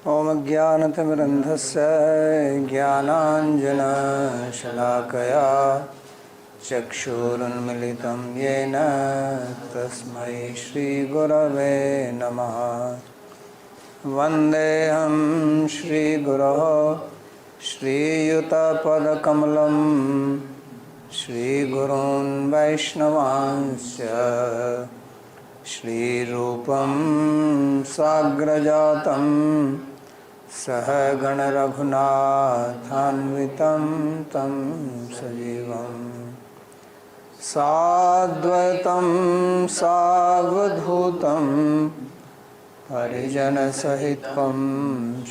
ॐ ज्ञानतिमिरन्धस्य ज्ञानाञ्जनशलाकया चक्षुरुन्मिलितं येन तस्मै श्रीगुरवे नमः। वन्देऽहं श्रीगुरोः श्रीयुतपदकमलं श्रीगुरून् वैष्णवांश्च श्रीरूपं साग्रजातं सहगणरघुनाथान्वितं तं सजीवं साद्वैतं सावधूतं परिजनसहितं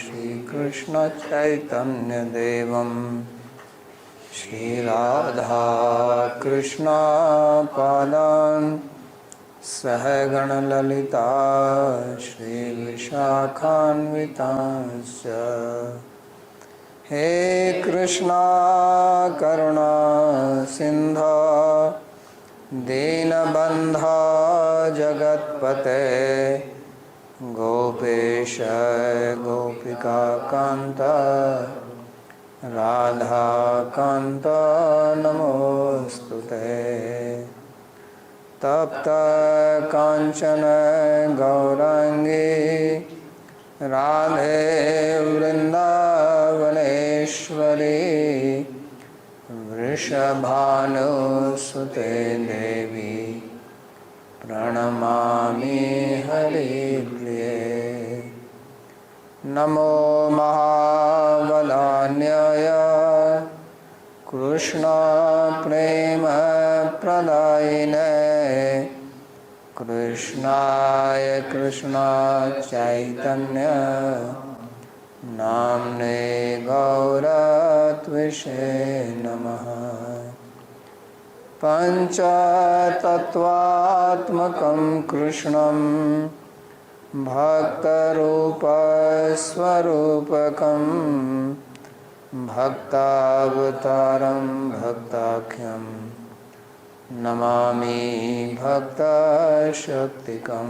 श्रीकृष्णचैतन्यदेवं श्रीराधाकृष्णपादान् सहगणललिता श्रीविशाखान्वितांश्च। हे कृष्णा करुणा सिन्धो दीनबन्धो जगत्पते गोपेश गोपिकान्त राधाकान्त नमोऽस्तुते। तप्त कांचन गौरांगी राधे वृंदावनेश्वरी वृषभानुसुते देवी प्रणमामि हरिप्रिये। नमो महावदान्याय कृष्ण प्रेम प्रदायिने कृष्णाय कृष्ण चैतन्य नाम्ने गौरत्विषे नमः। पंचतत्वात्मकं कृष्णं भक्तरूपस्वरूपकं भक्तावतारं भक्ताख्यं नमामि भक्तशक्तिकं।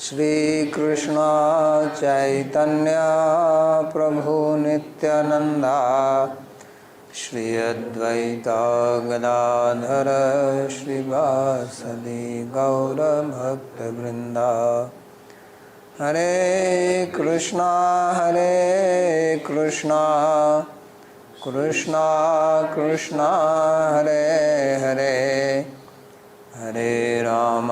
श्रीकृष्ण चैतन्य प्रभु नित्यानंदा श्री अद्वैत गदाधर श्रीवासदि गौरभक्तवृंदा। हरे कृष्णा कृष्णा कृष्णा हरे हरे हरे राम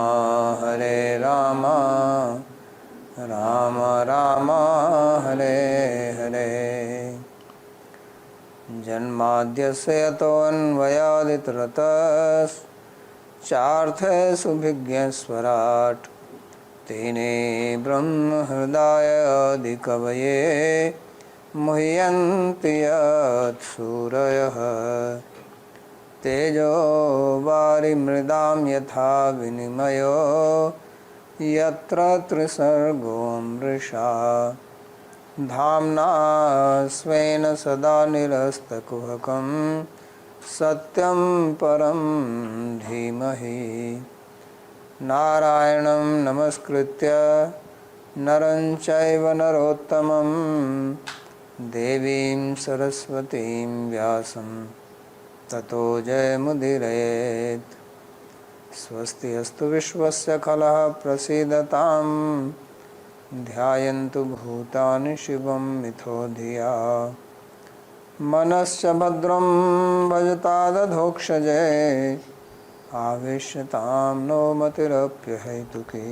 राम राम हरे हरे। जन्माद्यस्य यतोऽन्वयादितरतश्चार्थेषुभिज्ञस्वराट् तेने ब्रह्महृदायादिकवये मुह्यन्ति यत्सूरयः। तेजो वारिमृदां यथा विनिमयो यत्र त्रिसर्गो मृषा धाम्ना स्वेन सदा निरस्तकुहकं सत्यं परं धीमहि। नारायणं नमस्कृत्य नरं चैव नरोत्तमं देवीं सरस्वतीं व्यासं ततो जयमुदीरयेत्। स्वस्ति अस्तु विश्वस्य खलः प्रसीदतां ध्यायन्तु भूतानि शिवं मिथो धिया। मनश्च भद्रं भजतादधोक्षजे आवेश्यतां नो मतिरप्यहैतुकी।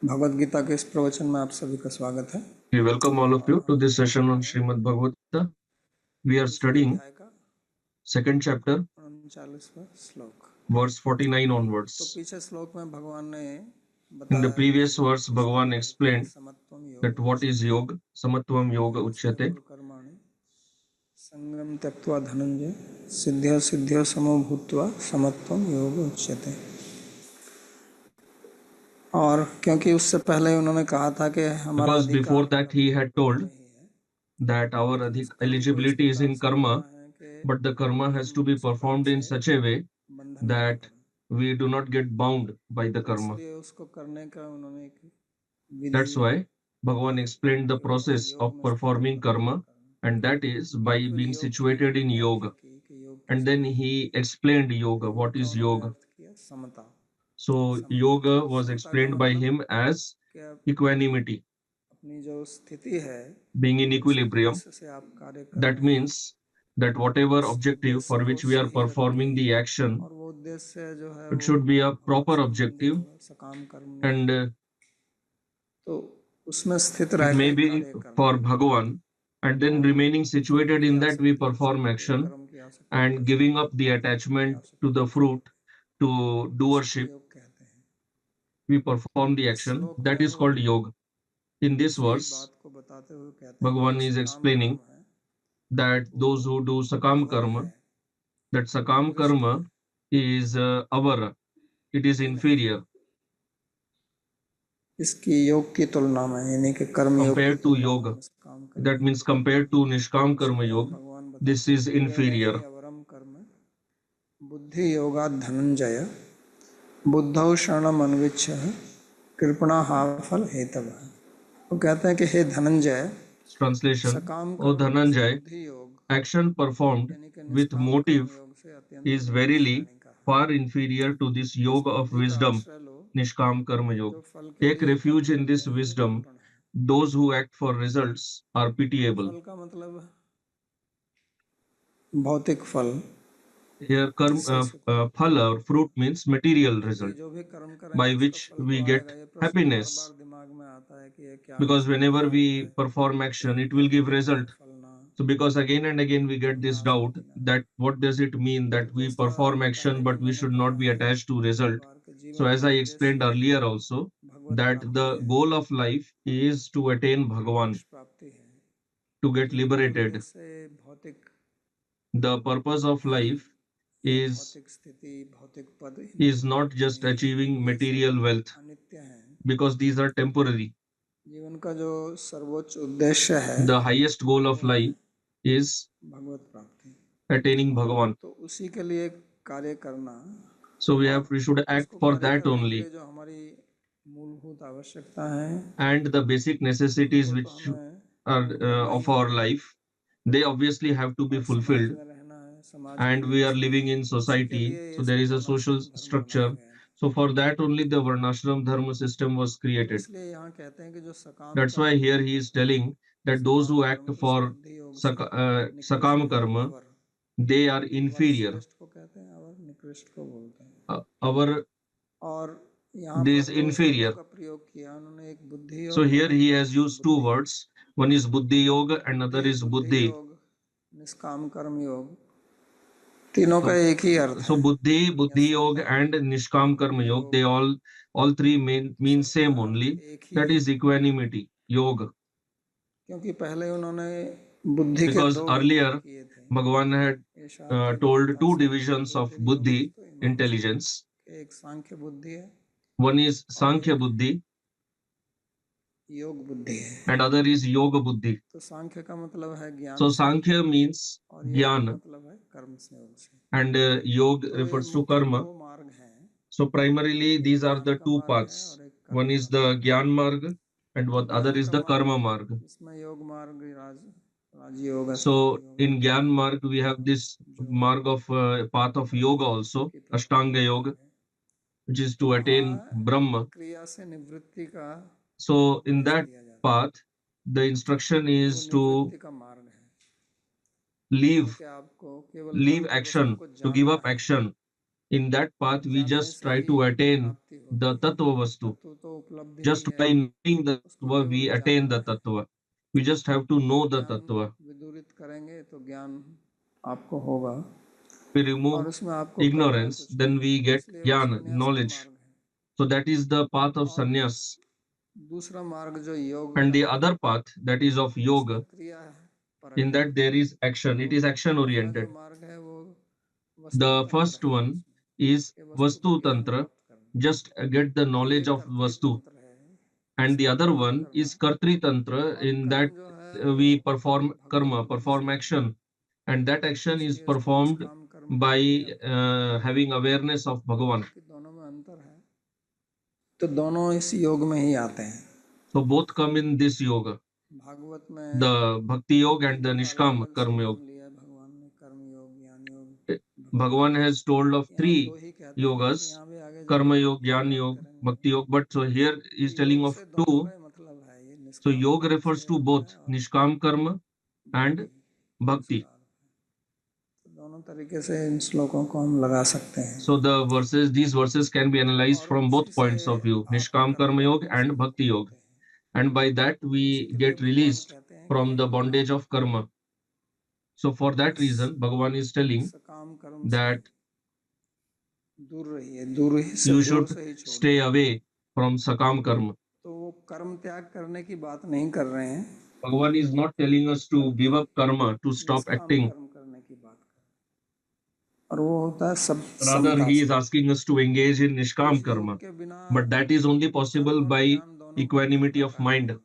भगवद गीता के इस प्रवचन में आप सभी का स्वागत है। We welcome all of you to this session on Srimad Bhagavad Gita. We are studying second chapter, 39वां श्लोक, verse 49 onwards. तो पीछे श्लोक में भगवान ने In the previous verse, Bhagavan explained that what is yoga, samatvam yoga uchyate. संगम त्यक्त्वा धनंजय सिद्ध्य सिद्ध्य समो भूत्वा समत्वम योग उच्यते। और क्योंकि उससे पहले उन्होंने कहा था कि हमारा Because before that he had told that our eligibility is in karma, but the karma has to be performed in such a way that we do not get bound by the karma. इसलिए उसको करने का उन्होंने एक विधि That's why Bhagavan explained the process of performing karma, and that is by फिर being योग की situated in व्याख्या yoga. की कि योग And किसे then कहते he explained yoga. हैं। योग What का is उन्होंने yoga? अर्थ किया समता। So समता yoga was समता का explained by मतलब him as कि आप equanimity, अपनी जो स्थिति है being in जिस equilibrium. उद्देश्य से आप कार्य कर That रहे हैं means that whatever उस objective उद्देश्य for को which we are सही रख के performing the action, और वो उद्देश्य जो है it वो should be a Bhagavad proper संबंधी objective, होगा, सकाम कर्म नहीं and होगा। तो उसमें स्थित it रह may के be कार्य करना for Bhagavan, and then और remaining फल situated की in that we आसक्ति से perform कोई action कर्म की आसक्ति and से giving up the फल की attachment to आसक्ति the से fruit to इसको doership, योग कहते हैं। we perform the इस action. श्लोक में That is वो called yoga. In this इसी verse, बात को बताते हुए कहते हैं कि Bhagavan जो is सकाम explaining कर्म है that those who do sakam our karma, है, that sakam निकृष्ट karma है, is avara, it is ये नहीं inferior इसकी योग की तुलना में, यानी कि कर्म योग की compared to तुलना में, yoga. निष्काम कर्म That means compared to Nishkam Karma इसमें Yoga, भगवान this बताते हैं is कि यह ही inferior. अवरम कर्म बुद्धि योगा धनंजय बुद्धौ शरणम अन्विच्छ कृपणा फल हेतव। वो कहते हैं कि हे धनंजय, Translation: सकाम O कर्म में से Dhananjay, बुद्धि योग action performed यानी कि with निष्काम कर्म motive योग से अत्यंत is नीच verily श्रेणी का है। far inferior to this इस yoga of बुद्धि का wisdom, आश्रय लो Nishkam Karma Yoga. जो फल के Take लिए refuge कर्म in करते this हैं, वे wisdom. पूर्ण है। Those who act for results are pitiable. फल का मतलब भौतिक फल Here, जिससे सुख होता है। phala or fruit means material क्योंकि result जो भी कर्म करेंगे by उसका which फल we तो get आएगा। ये प्रश्न बार happiness. बार दिमाग में आता है कि ये क्या है, Because इसका whenever क्या अर्थ है, we perform action, एक it will कर्म give करना result. फल ना, So because again and again we get कर्म में this doubt आसक्ति ना। that what does it mean तो that we जैसा perform पहले action भी but we मैंने should कहा not be है, attached to हर result. प्रकार के So जीवन as का I उद्देश्य explained earlier also Bhagavad that प्राप्ति the है, goal of life is to attain Bhagavan, मोक्ष प्राप्ति है। to get जीवन का liberated. उद्देश्य भौतिक The purpose of life ये is भौतिक स्थिति, भौतिक पद is इनकी not प्राप्ति just नहीं है, achieving क्योंकि ये material सब wealth अनित्य हैं। because these are temporary. जीवन का जो सर्वोच्च उद्देश्य है The highest goal वो of है life is भगवत प्राप्ति। attaining Bhagavan. तो उसी के लिए कार्य करना So और we should act उसको for कार्य that करने के only. लिए जो हमारी मूलभूत आवश्यकता है And the basic necessities उनको तो which हमें are भोगना ही of our है life, they obviously have to be और समाज fulfilled. में रहना है, समाज की And we are व्यवस्था living है, in उसी के society, लिए so ये there सब is a social वर्णाश्रम धर्म बनाए structure. गए हैं। So for that only the varnashram dharma system was तो created. इसलिए यहाँ कहते हैं कि जो सकाम That's why कर्म here योग he is करते हैं, telling that those सकाम who act कर्म इस for बुद्धि योग से निकृष्ट sakam है, karma, our. they are our inferior. श्रेष्ठ को कहते हैं, अवर निकृष्ट को बोलते हैं। Our और यहाँ this पर दो शब्दों inferior. का प्रयोग किया उन्होंने, एक बुद्धि So योग here और he has एक used two बुद्धि योग। words. One is buddhi yoga and another is बुद्धि buddhi. योग, निष्काम कर्म योग, तीनों का So, एक ही अर्थ so है। buddhi या yoga Samta, and nishkam karma बुद्धि yoga, they योग, all three mean सबका same अर्थ only. एक ही That है, is equanimity yoga. क्योंकि पहले उन्होंने बुद्धि के Because दो विभाग earlier किए थे। Bhagavan had ये शास्त्रीय told बुद्धिमता two से divisions of ज्योतिर्योग buddhi, वस्तु मीमांसा, intelligence. एक सांख्य बुद्धि है One is और sankhya एक buddhi योग बुद्धि है। and other is yoga buddhi. तो सांख्य का मतलब है ज्ञान So से sankhya means और योग का jnana मतलब है कर्म से, योग से। and yoga तो ये refers to मुख्य karma. दो मार्ग हैं, So primarily एक these are ज्ञान the का two मार्ग है paths. और एक One कर्म is का the मार्ग है। Gyan Marg and तो what other ज्ञान is का the मार्ग Karma Marg. इसमें योग मार्ग, राजयोग, अष्टांग So योग, in Gyan Marg we have योग this जो marg of path of Brahma yoga also, की प्राप्ति का Ashtanga मार्ग Yoga, है। which is to attain वहाँ Brahma. क्रिया से निवृत्ति का So in उपदेश that दिया जाता path, the instruction है, वो is to निवृत्ति का मार्ग है, leave क्योंकि आपको केवल leave भौतिक वस्तु action, को to give जानना up है action. In that path, और we जानने just से try ही to attain प्राप्ति the होती है। Tattva Vastu. तत्व तो उपलब्धि ही Just है, by knowing the उसको Tattva, we केवल attain जानना the है। Tattva. We just have to know the ज्ञान Tattva. विदुरित करेंगे तो ज्ञान आपको होगा We और remove उसमें आपको करना ignorance, कुछ then नहीं we है, get इसलिए वो jnana, संन्यास का knowledge. मार्ग है। So that is the path of और sannyas. दूसरा मार्ग जो योग And का the है, other path, that is of उसमें yoga, क्रिया है, परक in है। that there is action. It तो is action पहला जो oriented. मार्ग है वो वस्तु The तंत्र first है, one उसमें is ये वस्तु का Vastu ज्ञान Tantra, प्राप्त करना, just get the और ये knowledge of कर्तृ Vastu. तंत्र है, And the इसका other पालन one करना। is Kartri Tantra, और in that कर्म जो है वो we perform भगवत karma, बुद्धि से perform करना, action, and that action is इसलिए उसको performed निष्काम by having awareness of Bhagavan. कि दोनों में अंतर है, तो दोनों इस योग में ही आते हैं। So both come in this yoga, Bhagavat में the Bhakti Yoga and the अलग Nishkam अलग से Karma नाम Yoga. लिया है भगवान ने, कर्म योग, ज्ञान योग, Bhagavan has told of यहाँ three दो ही कहते हैं, yogas, यहाँ भी आगे Karma जाके Yoga, Jnana बात Yoga, करेंगे। Bhakti Yoga. But so here he is telling योग of से दोनों का two. ही मतलब है, ये So निष्काम yoga कर्म refers से to अर्थ both है और Nishkam Karma and भक्ति Bhakti. उसका अर्थ है। तो दोनों तरीके से इन श्लोकों को हम लगा सकते हैं। So these verses can be analyzed और from उसी both points से of view, आप Nishkam कर्म Karma Yoga बंधन से and मुक्त Bhakti Yoga. होते हैं। And by that उसी we के लिए get भगवान released कहते हैं from the कि bondage आप of karma. So for that इस reason, Bhagavan is telling सकाम कर्म से that दूर रहिए, दूर ही से you दूर should से ही छोड़िए। stay away from Sakam Karma. तो वो कर्म त्याग करने की बात नहीं कर रहे हैं, Bhagavan is not telling us to give up karma, to stop निष्काम acting. कर्म करने की बात कर रहे हैं। और वो होता है सब Rather, समता he से। is asking us to engage in इस Nishkam योग Karma. के बिना But that is only कर्म possible और by ज्ञान दोनों को equanimity का of कार्य mind. मानते हैं।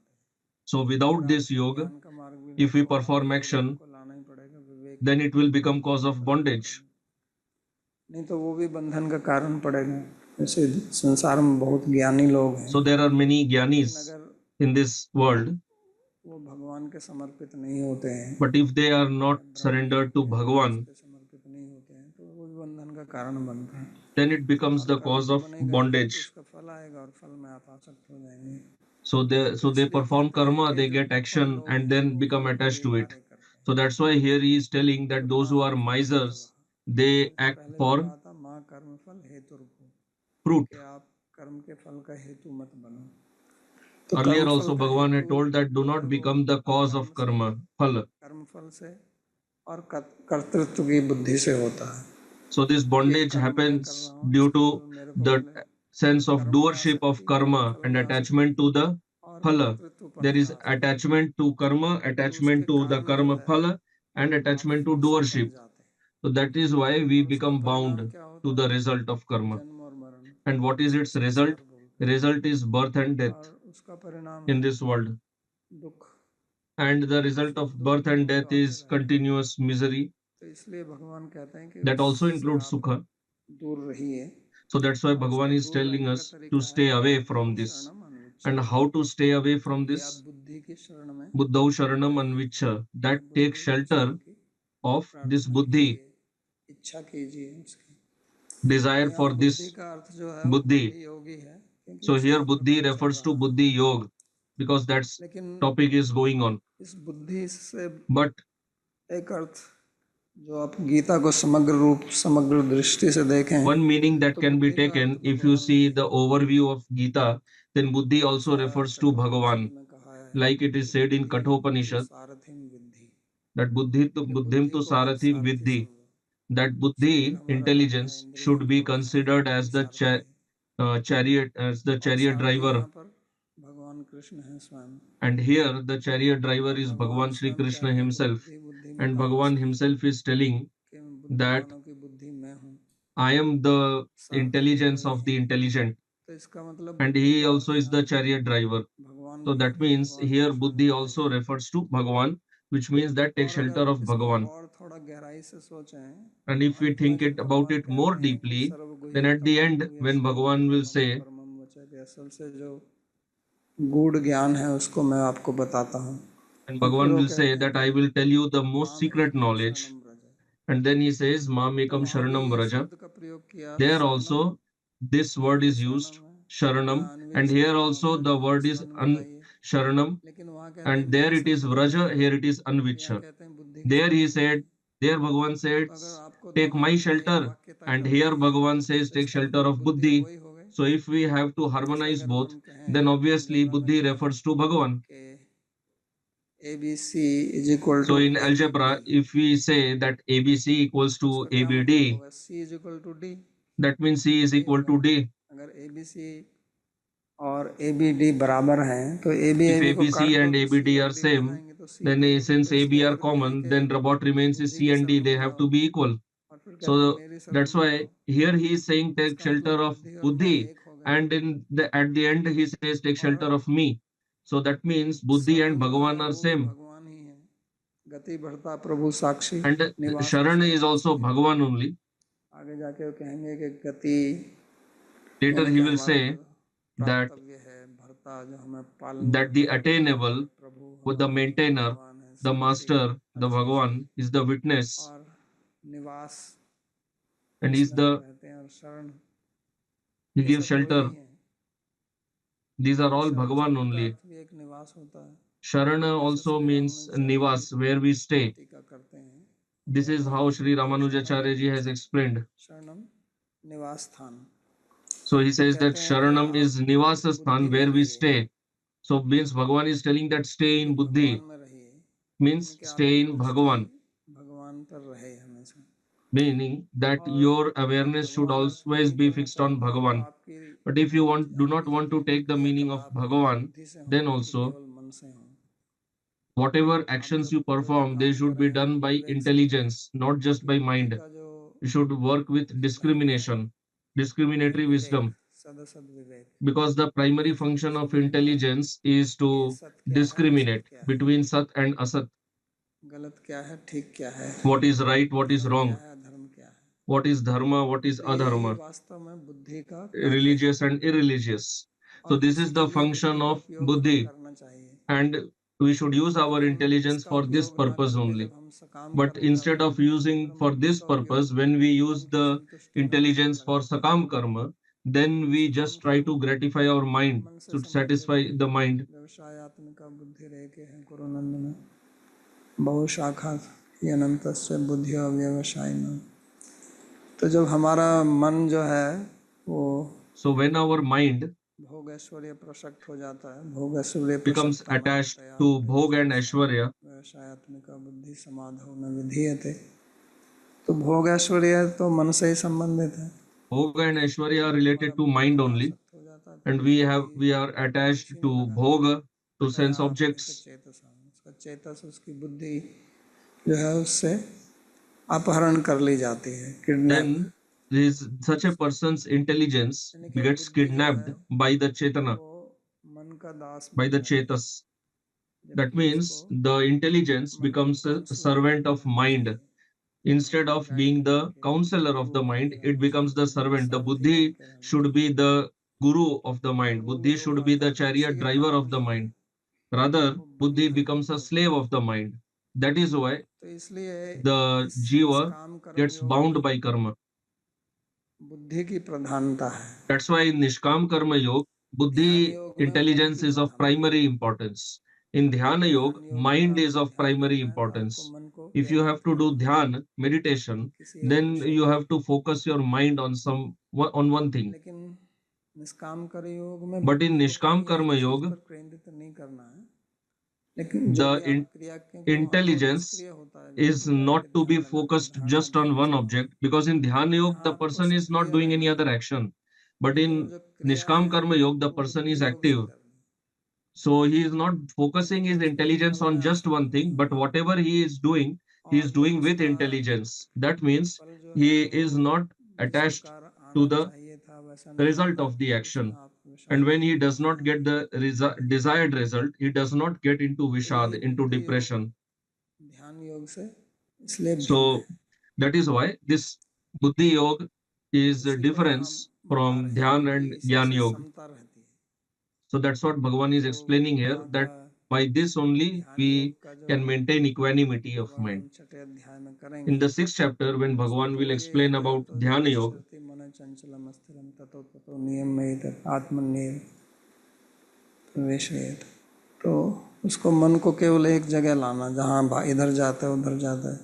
So without अगर this आपको yoga, ज्ञान का मार्ग भी if we नहीं तो perform महायोग में action, आपको लाना ही पड़ेगा, विवेक then it will become cause of करना bondage. पड़ेगा। नहीं तो वो भी बंधन का कारण पड़ेगा। जैसे संसार में बहुत ज्ञानी लोग हैं, So there are many लेकिन jnanis अगर in this world, वो भगवान के समर्पित नहीं होते हैं, but if they are not Brahma surrendered to ज्ञान Bhagavan, के समर्पित नहीं होते हैं, तो वो भी बंधन का कारण बनता है। then it becomes और the कर्म cause तो of बनेगा ही, फिर bondage. तो उसका फल आएगा और फल में आप आसक्त हो जाएंगे। So they इसलिए perform कहते हैं karma, कि they जो get कृपण action लोग and हैं then वो become फल के attached लिए to it. कार्य करते हैं। So that's why here he is telling that those who are कृपणा फल हेतु misers, they इससे act पहले भी for कहा था, माँ कर्म फल हेतु रूपो, fruit. कि आप कर्म के फल का हेतु मत बनो। तो Earlier कर्म फल also का Bhagavan had हेतु told that do जो है not वो become the cause कर्म of से, karma, phala. कर्म फल से और कर्तृत्व की बुद्धि से होता है So this कि ये bondage कर्म मैं कर happens रहा हूँ, due इसका to फल मेरे को the मिले। sense of कर्म में doership of आसक्ति, karma फल and में attachment आसक्ति to the और phala. कर्तृत्वपन There में is आसक्ति। attachment to karma, तो attachment उसके to the कारण जो karma है phala, and आप attachment to फिर से बन doership. जाते हैं, So that is why we और उसका become परिणाम bound क्या to होता the है? result of karma. जन्म और मरण, And what is जिसको its result? संसार बोलते हैं। Result is birth and death और उसका परिणाम in है this world. दुख, And the result उसमें of दुख birth and भोग death आते is रहते हैं। continuous misery. तो इसलिए भगवान कहते हैं कि That also उससे includes आप sukha. दूर रहिए। So that's why और उसके Bhagavan is दूर telling रहने का us to तरीका है stay away बुद्धौ from this. शरणम अन्विच्छ, And how to stay away from कि आप this? बुद्धि की शरण में Buddhau Sharanam आइए। Anvicha. That आप takes बुद्धि के shelter शरण की of this प्रार्थना buddhi, कीजिए, इच्छा कीजिए उसकी। desire तो यहाँ for बुद्धि this का अर्थ जो है वो buddhi. बुद्धि योगी है, क्योंकि So इसी here के ऊपर buddhi बात चल refers to रहा है। buddhi yoga because that's लेकिन topic is going on. इस बुद्धि से But एक अर्थ जो आप गीता को समग्र रूप, समग्र दृष्टि से देखें, one meaning that तो can be बुद्धि का अर्थ taken if you भगवान भी see है। the overview of Gita, then buddhi also जैसा refers to कठोपनिषद Bhagavan, में कहा है like it is कि said in बुद्धि तु Kathopanishad सारथिम विद्धि, that कि buddhim बुद्धि tu को आप sarathim सारथी viddhi. समझो। That शरीर buddhi, हमारा मन है, intelligence, इंद्रियां should be जो हैं considered as ये the सारथी है, chariot, as the और chariot सारथी driver. यहाँ पर भगवान कृष्ण है स्वयं। And here the chariot driver और is भगवान Bhagavan Sri स्वयं Krishna कहते हैं कि himself. बुद्धि बुद्धि में And कहा Bhagavan से himself is telling कि that बुद्धिमानों की बुद्धि मैं हूँ, I am the सारथी भी intelligence वही of है। the intelligent. तो इसका मतलब And बुद्धि he का अर्थ also is यहाँ the chariot driver. भगवान So भी है that कि means भगवान को here शरण buddhi में also आइए। refers to Bhagavan, which means that take और shelter अगर of इसको Bhagavan. और थोड़ा गहराई से सोचें And तो if we अंत में think जब it about भगवान it more कहते हैं कि deeply, then at the सर्वगुह्यतमम end, when गुह्यस्तेन Bhagavan will गुह्यतमम say, परमम वच, कि असल से जो गूढ़ ज्ञान है उसको मैं आपको बताता हूँ, and तो फिर Bhagavan वो will say कहते हैं that I कि will tell you the most माम secret एकम knowledge. शरणम Vraj. And then he says, Mam तो ekam वहाँ भी sharanam इस vraja. शब्द का प्रयोग किया There शरणम, also this यहाँ word भी is used, शरणम है, sharanam. यहाँ And अन्विच्छ है, here वहाँ also the व्रज है, word is शरण में आइए। sharanam. लेकिन वहाँ कहते हैं And there मेरे it is संबंध में vraja, आइए, here it is और यहाँ anvicha. कहते हैं बुद्धि की There शरण he में said, आइए। there Bhagavan तो अगर says, आपको take दोनों my में से एक shelter. वाक्य तय And करना here है Bhagavan says, तो take इसका shelter मतलब of बुद्धि buddhi. वही हो गई। So if we have to जैसे harmonize अगर both, हम कहें then obviously अलजेब्रा में buddhi कहें refers to Bhagavan. कि ABC is equal So to in ABD, algebra, if we say that ABC equals तो to उसका क्या मतलब ABD, होगा? C is equal to D, that means C is यही equal होगा to ना। D. अगर ABC और ABD बराबर हैं तो AB If AB को काट ABC दो and तो C ABD और are D रह same, जाएंगे, तो C then D और D। since तो AB इसलिए are जरूरी नहीं common, कि then what remains is बुद्धि C की and D. शरण They में have जाओ to be equal. और फिर कहते हैं So मेरी शरण that's में आओ। why here he is saying take इसका मतलब shelter of बुद्धि और मैं Buddhi, एक हो गए। and at the end he says take shelter और of me. So that means Buddhi and सर्वज्ञ जो Bhagavan है are वो भी same. भगवान ही है, गति भरता प्रभु साक्षी And निवास Sharan is विषय also Bhagavan only. आगे जाके वो कहेंगे कि गति Later यानी he कि will हमारा say जो that प्राप्तव्य है भरता जो हमें पालन that the करता है attainable, प्रभु with the हमारे maintainer, भगवान है the साक्षी master, the अच्छे Bhagavan is the witness, और निवास and he is जिसमें हम the रहते हैं और शरण he ये gives सब वही shelter. हैं These are all शरण Bhagavan शब्द का only. अर्थ भी एक निवास होता है Sharana जैसे also Shri means Ramanujacharya ji Nivas, where we stay. टीका करते हैं This is how Sri Ramanujacharya ji has explained. शरणम निवास स्थान So he तो says that कहते हैं कि Sharanam आप is Nivasa बुद्धि Sthan, में where we रहिए stay. So means Bhagavan is telling that stay तो in भगवान Buddhi, में रहिए means यानी कि stay आपकी in दृष्टि Bhagavan, भगवान पर रहे हमेशा meaning that और your जब awareness should भगवान अर्थ always नहीं be करना fixed on चाहते हैं तो Bhagavan. आपकी But if you do not आपकी want जितने to भी take the meaning of क्रियाकलाप हैं वो Bhagavan, बुद्धि से हों then कि also केवल मन से हों whatever आप actions जब you कोई भी perform, they काम should be करें done by विवेक से करें intelligence, not just क्योंकि by बुद्धि mind. का जो You should work with धर्म है discrimination, वो है discriminatory Vivek wisdom, सदसद Vivek because the primary ये function of समझ में आए intelligence is कि ये to सत्य क्या है असत discriminate क्या है between Sat and Asat, गलत क्या है ठीक क्या है what is right, what is धर्म क्या wrong, है अधर्म क्या है what is dharma, what is तो यही adharma, वास्तव में बुद्धि का कार्य है religious and irreligious. So और this इसी is के the लिए बुद्धि function का of उपयोग हमें buddhi, करना चाहिए and we should use our लेकिन intelligence इसका for this उपयोग ना purpose करके only. जब हम सकाम But कर्म instead करते of हैं तो using फिर हम for बुद्धि this का purpose, उपयोग when we use मन की the संतुष्टि करने में intelligence for लगाते हैं sakam karma, then we सकाम just try कर्म to gratify our mind, मन से to संबंधित satisfy है the mind. व्यवसायत्मिका बुद्धि रेह के है कुरुनंदन बहुशाखा ही अनंत से बुद्धि व्यवसाय में तो जब हमारा मन जो है वो So when our mind भोग ऐश्वर्य प्रसक्त हो जाता है भोग ऐश्वर्य becomes प्रसक्ता में attached तया to bhog and व्यवसाय aishwarya, व्यवसायत्मिका बुद्धि समाधो न विधीयते तो भोग ऐश्वर्य तो मन से ही संबंधित है bhog and aishwarya are जब हमारा related to बुद्धि mind में only, आसक्त हो जाता है तो and बुद्धि we are attached उसी में to लगा bhoga, to तया sense अर्थ से objects. चेतस उसका चेतस उसकी बुद्धि जो है उससे अपहरण कर ली जाती है kidnap Then this such a person's intelligence यानी कि gets बुद्धि जो kidnapped है by the chetana, वो मन का दास by बन the जाती है chetas. That जबकि उसको means the intelligence मन की becomes a counsellor servant of रहना mind. चाहिए Instead of गाइड being करने the के लिए counselor of गुरु the बन mind, के it रहना becomes चाहिए the मन का servant. The सारथी बन buddhi के रहना should चाहिए be the guru of the और mind. वो Buddhi गुरु should be बनकर the के chariot उसी के driver काम आ of the जाता mind. है Rather, वो buddhi बनकर becomes a होता है slave of the mind. That is why तो इसलिए the इस jiva निष्काम कर्म gets योग bound में by karma. बुद्धि की प्रधानता है That's why in Nishkam Karma Yoga, ध्यान buddhi योग में मन intelligence की is of प्रधानता है primary importance. In Dhyana Yoga, ध्यान योग में अगर mind is आपको of ध्यान primary करना है तो आपको importance. मन को If you have केंद्रित to do करना है dhyan, meditation, किसी एक then विषय you पर have to focus your mind on on one thing. लेकिन निष्काम कर्म योग में But in बुद्धि को Nishkam कहीं एक Karma चीज Yoga, पर केंद्रित नहीं करना है लेकिन जो the भी आप क्रिया क्योंकि वहाँ तो intelligence निष्क्रिय होता है जब is कोई बैठ not के to ध्यान be लगाता है focused धारणा just on ध्यान one समाधि object, because in Dhyana Yoga, यहाँ the आपको person is not सक्रिय doing any रहना other है action. But तो वो in जो क्रिया Nishkam है Karma Yoga, the वो person is बुद्धि योग से active. करनी So he is not focusing तभी his उसमें intelligence फल में on just one आसक्त नहीं thing, but होगा whatever he is और जब doing with उसका intelligence. That means फल जो है he वो is not जिस attached प्रकार to आना the चाहिए था वैसा नहीं result आता of the तो उसमें action. आप And विषाद when में he does पहुंच not get जाएंगे the desired result, he does not get into तो ये Vishad, into बुद्धि योग depression. ध्यान योग से इसलिए भिन्न है So that is why this Buddhi Yoga is a इसी को यहाँ difference बता from रहे हैं Dhyan कि and इसी Gyan से Yoga. समता रहती है So that's what Bhagavan is तो explaining here, वहाँ का that by this only ध्यान योग we का जो can maintain equanimity of mind. वर्णन छठे अध्याय में In करेंगे the sixth chapter, when उसमें Bhagavan तो will वही है explain कि about यतो Dhyana Yoga, तिष्ठति मन चंचलम स्थिरम ततो ततो नियमयित आत्मनिर्भर प्रवेशयेत तो उसको मन को केवल एक जगह लाना जहाँ इधर जाता है उधर जाता है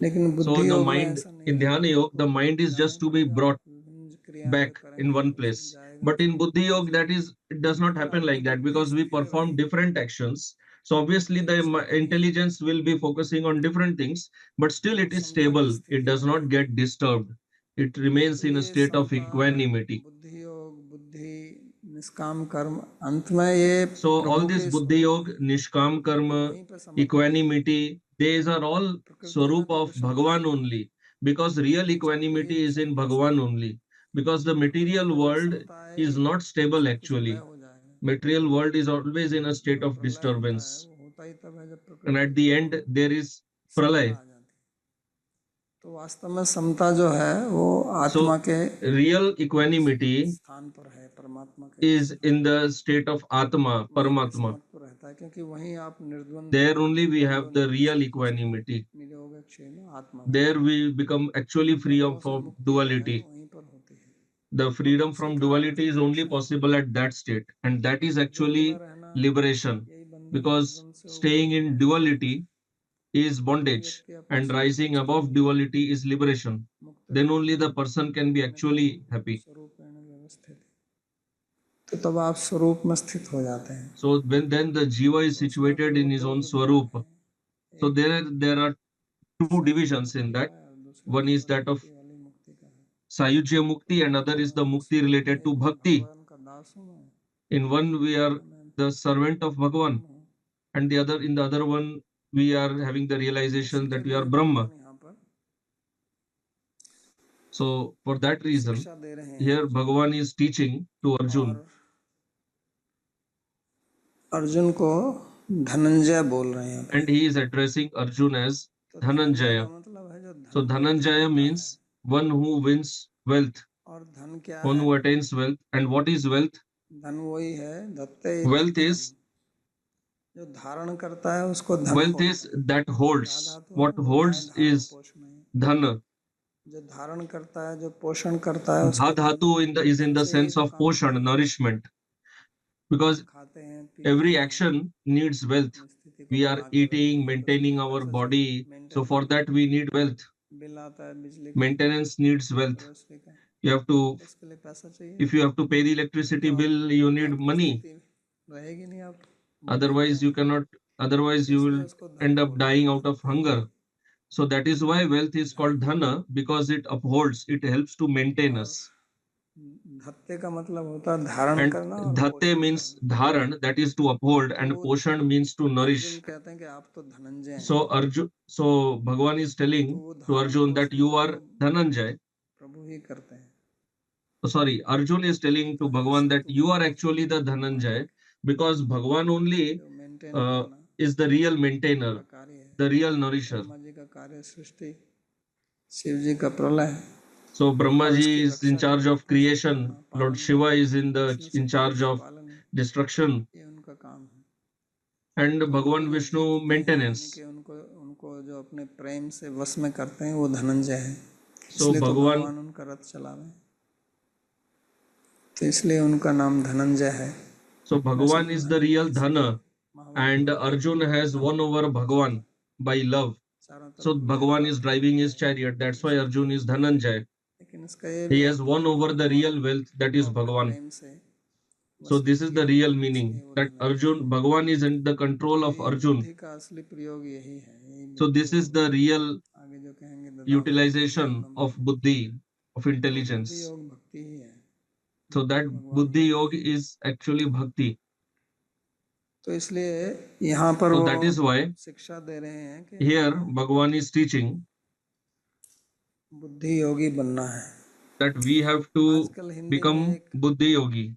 लेकिन so बुद्धि the योग में mind ऐसा नहीं in है Dhyana Yoga, the उसको mind is जाने just to be पड़ेगा brought विभिन्न क्रियाएं जो back in करेंगे one उसमें place. जाएगा But in Buddhi तो Yoga, that is, it does not जब happen आपकी like that, बुद्धि because we स्थिर perform रहेगी different actions. So obviously बुद्धि the स्थिर रहेगी intelligence will be focusing on different things, but still वो it is समता की stable. It स्थिति does में not रहेगा get disturbed. It remains तो in a ये state of समता equanimity. बुद्धि योग बुद्धि निष्काम कर्म अंत में ये So all प्रभु this के Buddhi स्वरूप Yoga, है Nishkam ये Karma, वहीं पर समर्पित है equanimity, these are all प्रकृति में Swarup तो of विषम है Bhagavan only. Because real nature में ही equanimity is in विषमता से Bhagavan है only. Because the प्रकृति material में जब world समता is आएगी not तो stable सब कुछ लय actually. हो जाएगा Material world is always in a state जो of प्रलय होता है disturbance. वो होता होता ही तब है जब and प्रकृति at the end there is Samta pralay. आ जाती है। तो वास्तव में समता जो है वो आत्मा So के real equanimity स्थान पर है, परमात्मा के is in the state of Atma, वहीं पे Paramatma. समत्व रहता है, क्योंकि वहीं आप निर्द्वंद There only we द्वंद्व have the real निर्विशेष equanimity. निरोग क्षेम आत्मा There we become actually free द्वंद्वों से from मुक्ति जो है duality. वहीं पर होती है। The freedom बहुत सी from duality प्रारब्धिक is only इच्छाएं possible at that state, and that is द्वंद्व में actually रहना, liberation. यही बंधन है, Because द्वंद्व से staying उबरना in है। duality is कोई bondage, व्यक्ति अपने and स्वरूप rising में above स्थित duality is liberation. मुक्त Then only रहकर the person can be actually happy. स्वरूपेण व्यवस्थित, तो तब आप स्वरूप में स्थित हो जाते हैं। So when then the jiva is तो उसका situated फिर वो in his दो own विभाग swarup. हैं, So एक there are two divisions in मुक्ति that. का है और दूसरा One is केवल that of भक्ति वाली मुक्ति का है। Sayujya तो Mukti, and other is the मैं Mukti स्वरूप में related to एक Bhakti. भगवान का दास हूँ मैं, In one we are मैं the servant of Bhagavan, ब्रह्म हूँ। and the other in the other one we are having the realization इसके that we are लिए Brahma. भगवान यहाँ पर So for that reason, शिक्षा दे रहे हैं here Bhagavan is teaching to Arjun, और अर्जुन को धनंजय बोल रहे हैं। and he is addressing Arjun as तो धनंजय का Dhananjaya. मतलब है जो So धन को Dhananjaya जीतता है, means one who wins wealth, और धन क्या one है? who attains wealth. And what is wealth? धन वही है, दत्ते Wealth धनम, is जो धारण करता है उसको धन wealth बोलते is हैं। that क्या holds. धातु है? What वो धाय holds धारण is पोषण है। Dhana. जो धारण करता है, जो पोषण करता है, Dha उसको धन, dhatu is in धन the से ही sense तो of काम poshan, होता है। nourishment. Because हम खाते हैं, पीते every हैं, action needs wealth. अपनी स्थिति को We are बना के रखते eating, हैं, तो उसके maintaining लिए our पैसा चाहिए, body. So for maintenance, that we need wealth. Bill आता है बिजली का, Maintenance needs wealth. ग्रोसरी का, You have to, तो उसके लिए पैसा चाहिए। if you have to pay the नहीं electricity तो bill, you आपकी need आपकी money. स्थिति रहेगी नहीं, आप भूखे Otherwise you रहेंगे। cannot, otherwise तो you इसलिए will उसको धन end up बोलते dying हैं, out of धत्ते hunger. Dhanam. So that is why wealth is called dhana, because it upholds, it helps to maintain और us. धत्ते का मतलब होता है धारण And करना और dhatte पोषण means करना। dharan, that is to uphold, तो and वो poshan means to Arjun nourish. कहते हैं कि आप तो धनंजय हैं, So Arjun, so Bhagavan is तो telling वो to धारण Arjun that पोषण you तो are Dhananjay. प्रभु ही करते हैं। Sorry, Arjun is telling to कहता है Bhagavan ऐसे that you तुम्हारे are जैसे actually the Dhananjay, मालिक because Bhagavan only जो मेंटेन करना is the real का maintainer, कार्य है। the real nourisher. Brahma ji का कार्य सृष्टि, शिव जी का प्रलय, So Brahma और ji इसकी is in रक्षा charge करना, of पोषण creation, करना, Lord पालन Shiva करना, is विष्णु in सचिव charge जी of पालन, destruction, ये उनका काम है। and तो वो Bhagavan जो Vishnu जीतते हैं, यानी maintenance. कि उनको उनको जो अपने प्रेम से वश में करते हैं, वो धनंजय है। So इसलिए तो Bhagavan, भगवान उनका रथ चलावे, तो इसलिए उनका नाम धनंजय है। so ऐसा Bhagavan is the अनेक real ऐसे Dhana, महाभारत and में उदाहरण Arjun है। has धन won over Bhagavan by love. चारों So तरफ विजय Bhagavan is प्राप्त कर driving लिया his है, chariot. That's why उसके Arjun लिए। is Dhananjay. लेकिन इसका ये He भी has अर्थ won है कि over the भगवान real wealth, that को is अपने Bhagavan. प्रेम से So वश में this is the किया real है, meaning इसलिए वो that धनंजय Arjun, है। Bhagavan is in the तो control of यही Arjun. बुद्धि का असली प्रयोग यही है, यही So बुद्धि this is योग है। the real आगे जो कहेंगे ददाहु बुद्धि utilization योगम, of buddhi, of तो बुद्धि intelligence. योग भक्ति ही है, So भक्ति that भगवान buddhi करते yoga हैं। is actually bhakti. तो इसलिए यहाँ पर So वो that is why शिक्षा दे रहे हैं कि here हमें Bhagavan is teaching बुद्धि योगी बनना है। that we have to आजकल हिंदी में become एक buddhi yogi.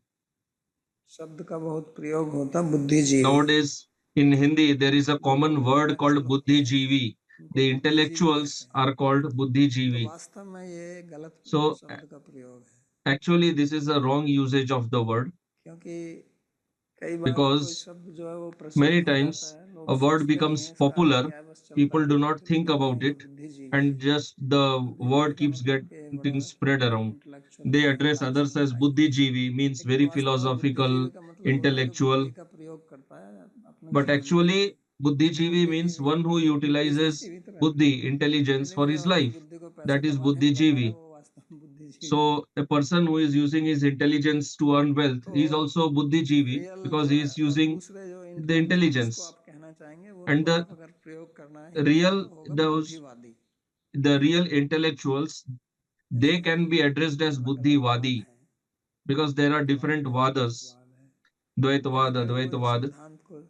शब्द का बहुत प्रयोग होता है, बुद्धिजीवी। Nowadays in Hindi there is a जो common लोग word इंटेलेक्चुअल called होते buddhi हैं jeevi. उनको The बुद्धिजीवी intellectuals कहते हैं। are called buddhi तो jeevi. वास्तव में ये गलत So शब्द का प्रयोग है, actually this is a wrong usage of the word, क्योंकि कई बार कोई because शब्द जो है वो many प्रचलित हो जाता times है, a लोग word सोचते नहीं becomes है, इसका अर्थ popular, क्या है, बस चलता people do रहता है, not तो think कहते हैं about ये it, बुद्धिजीवी है। and just the बुद्धिजीवी word का keeps मतलब कि बड़ा getting spread around. Intellectual They है, address others as दार्शनिक टाइप। buddhijeevi, means लेकिन very वास्तव में philosophical, बुद्धिजीवी का मतलब होता है जो intellectual. बुद्धि का प्रयोग करता है अपने But जीवन में। actually वो buddhijeevi means बुद्धिजीवी है, one who बुद्धि से utilizes जीवित रहता buddhi, है। intelligence लेकिन for जो his अपनी life. बुद्धि को पैसे That is कमाने में लगा रहा है, buddhijevi. वो वास्तव में बुद्धिजीवी है। So a person who is using his intelligence to earn wealth तो is also buddhijeevi, real because जो he है, is और using दूसरे जो the इंटेलेक्चुअल जिसको intelligence. आप कहना चाहेंगे, वो And उनको the आप अगर प्रयोग करना है हिंदी में, real, तो होगा those बुद्धिवादी। the real intellectuals, ऐसे they can be addressed as अलग अलग वाद buddhivadi, हैं, because there are द्वैतवाद different है, vadas, द्वैतवाद है, यानी dvaitavad, कि वो एक advaitavad. सिद्धांत को,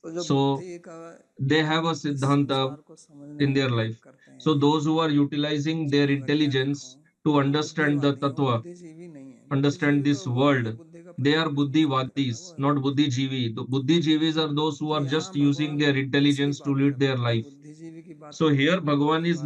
तो जो So बुद्धि का they have a इस siddhanta संसार को समझने in में their उपयोग life. करते So हैं, those who are utilizing their चाहे वैज्ञानिक हों, intelligence to वो understand the बुद्धिवादी हैं, वो tattva, बुद्धिजीवी नहीं है। understand बुद्धिजीवी this तो वो है जो world, बुद्धि का they are buddhivadis, not buddhijeevi. The buddhijeevis are those who are just using their intelligence to lead their life. बुद्धिजीवी की बात So here नहीं है, Bhagavan is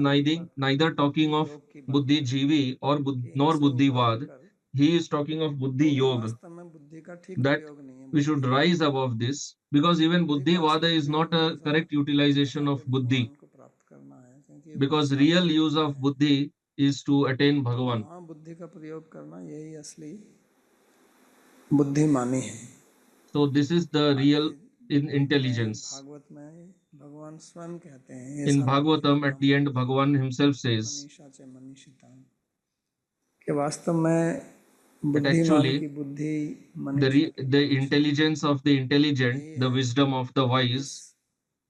neither talking of योग की बात buddhijeevi or कि nor इनसे उपर buddhivad. उठकर He is talking of buddhi तो yoga, वास्तव में बुद्धि का ठीक that प्रयोग नहीं है। we should rise above this, because even बुद्धि का buddhivada असली is not प्रयोग a जैसा correct utilization यहाँ of पे buddhi, भगवान को प्राप्त करना है, क्योंकि वो because real सात्विक use गुण of है। buddhi is to attain तो Bhagavan. वहाँ बुद्धि का प्रयोग करना यही असली बुद्धिमानी है। So this is the आगे real in में intelligence. भागवत में भगवान स्वयं कहते हैं, ये In सारा Bhagavatam, at the end, Brahma Bhagavan himself says Manisha च मनीषिता, कि वास्तव में that बुद्धिमान की actually बुद्धि मनीषा की the Manisha intelligence of the intelligent, यही the है wisdom of the कि इस wise,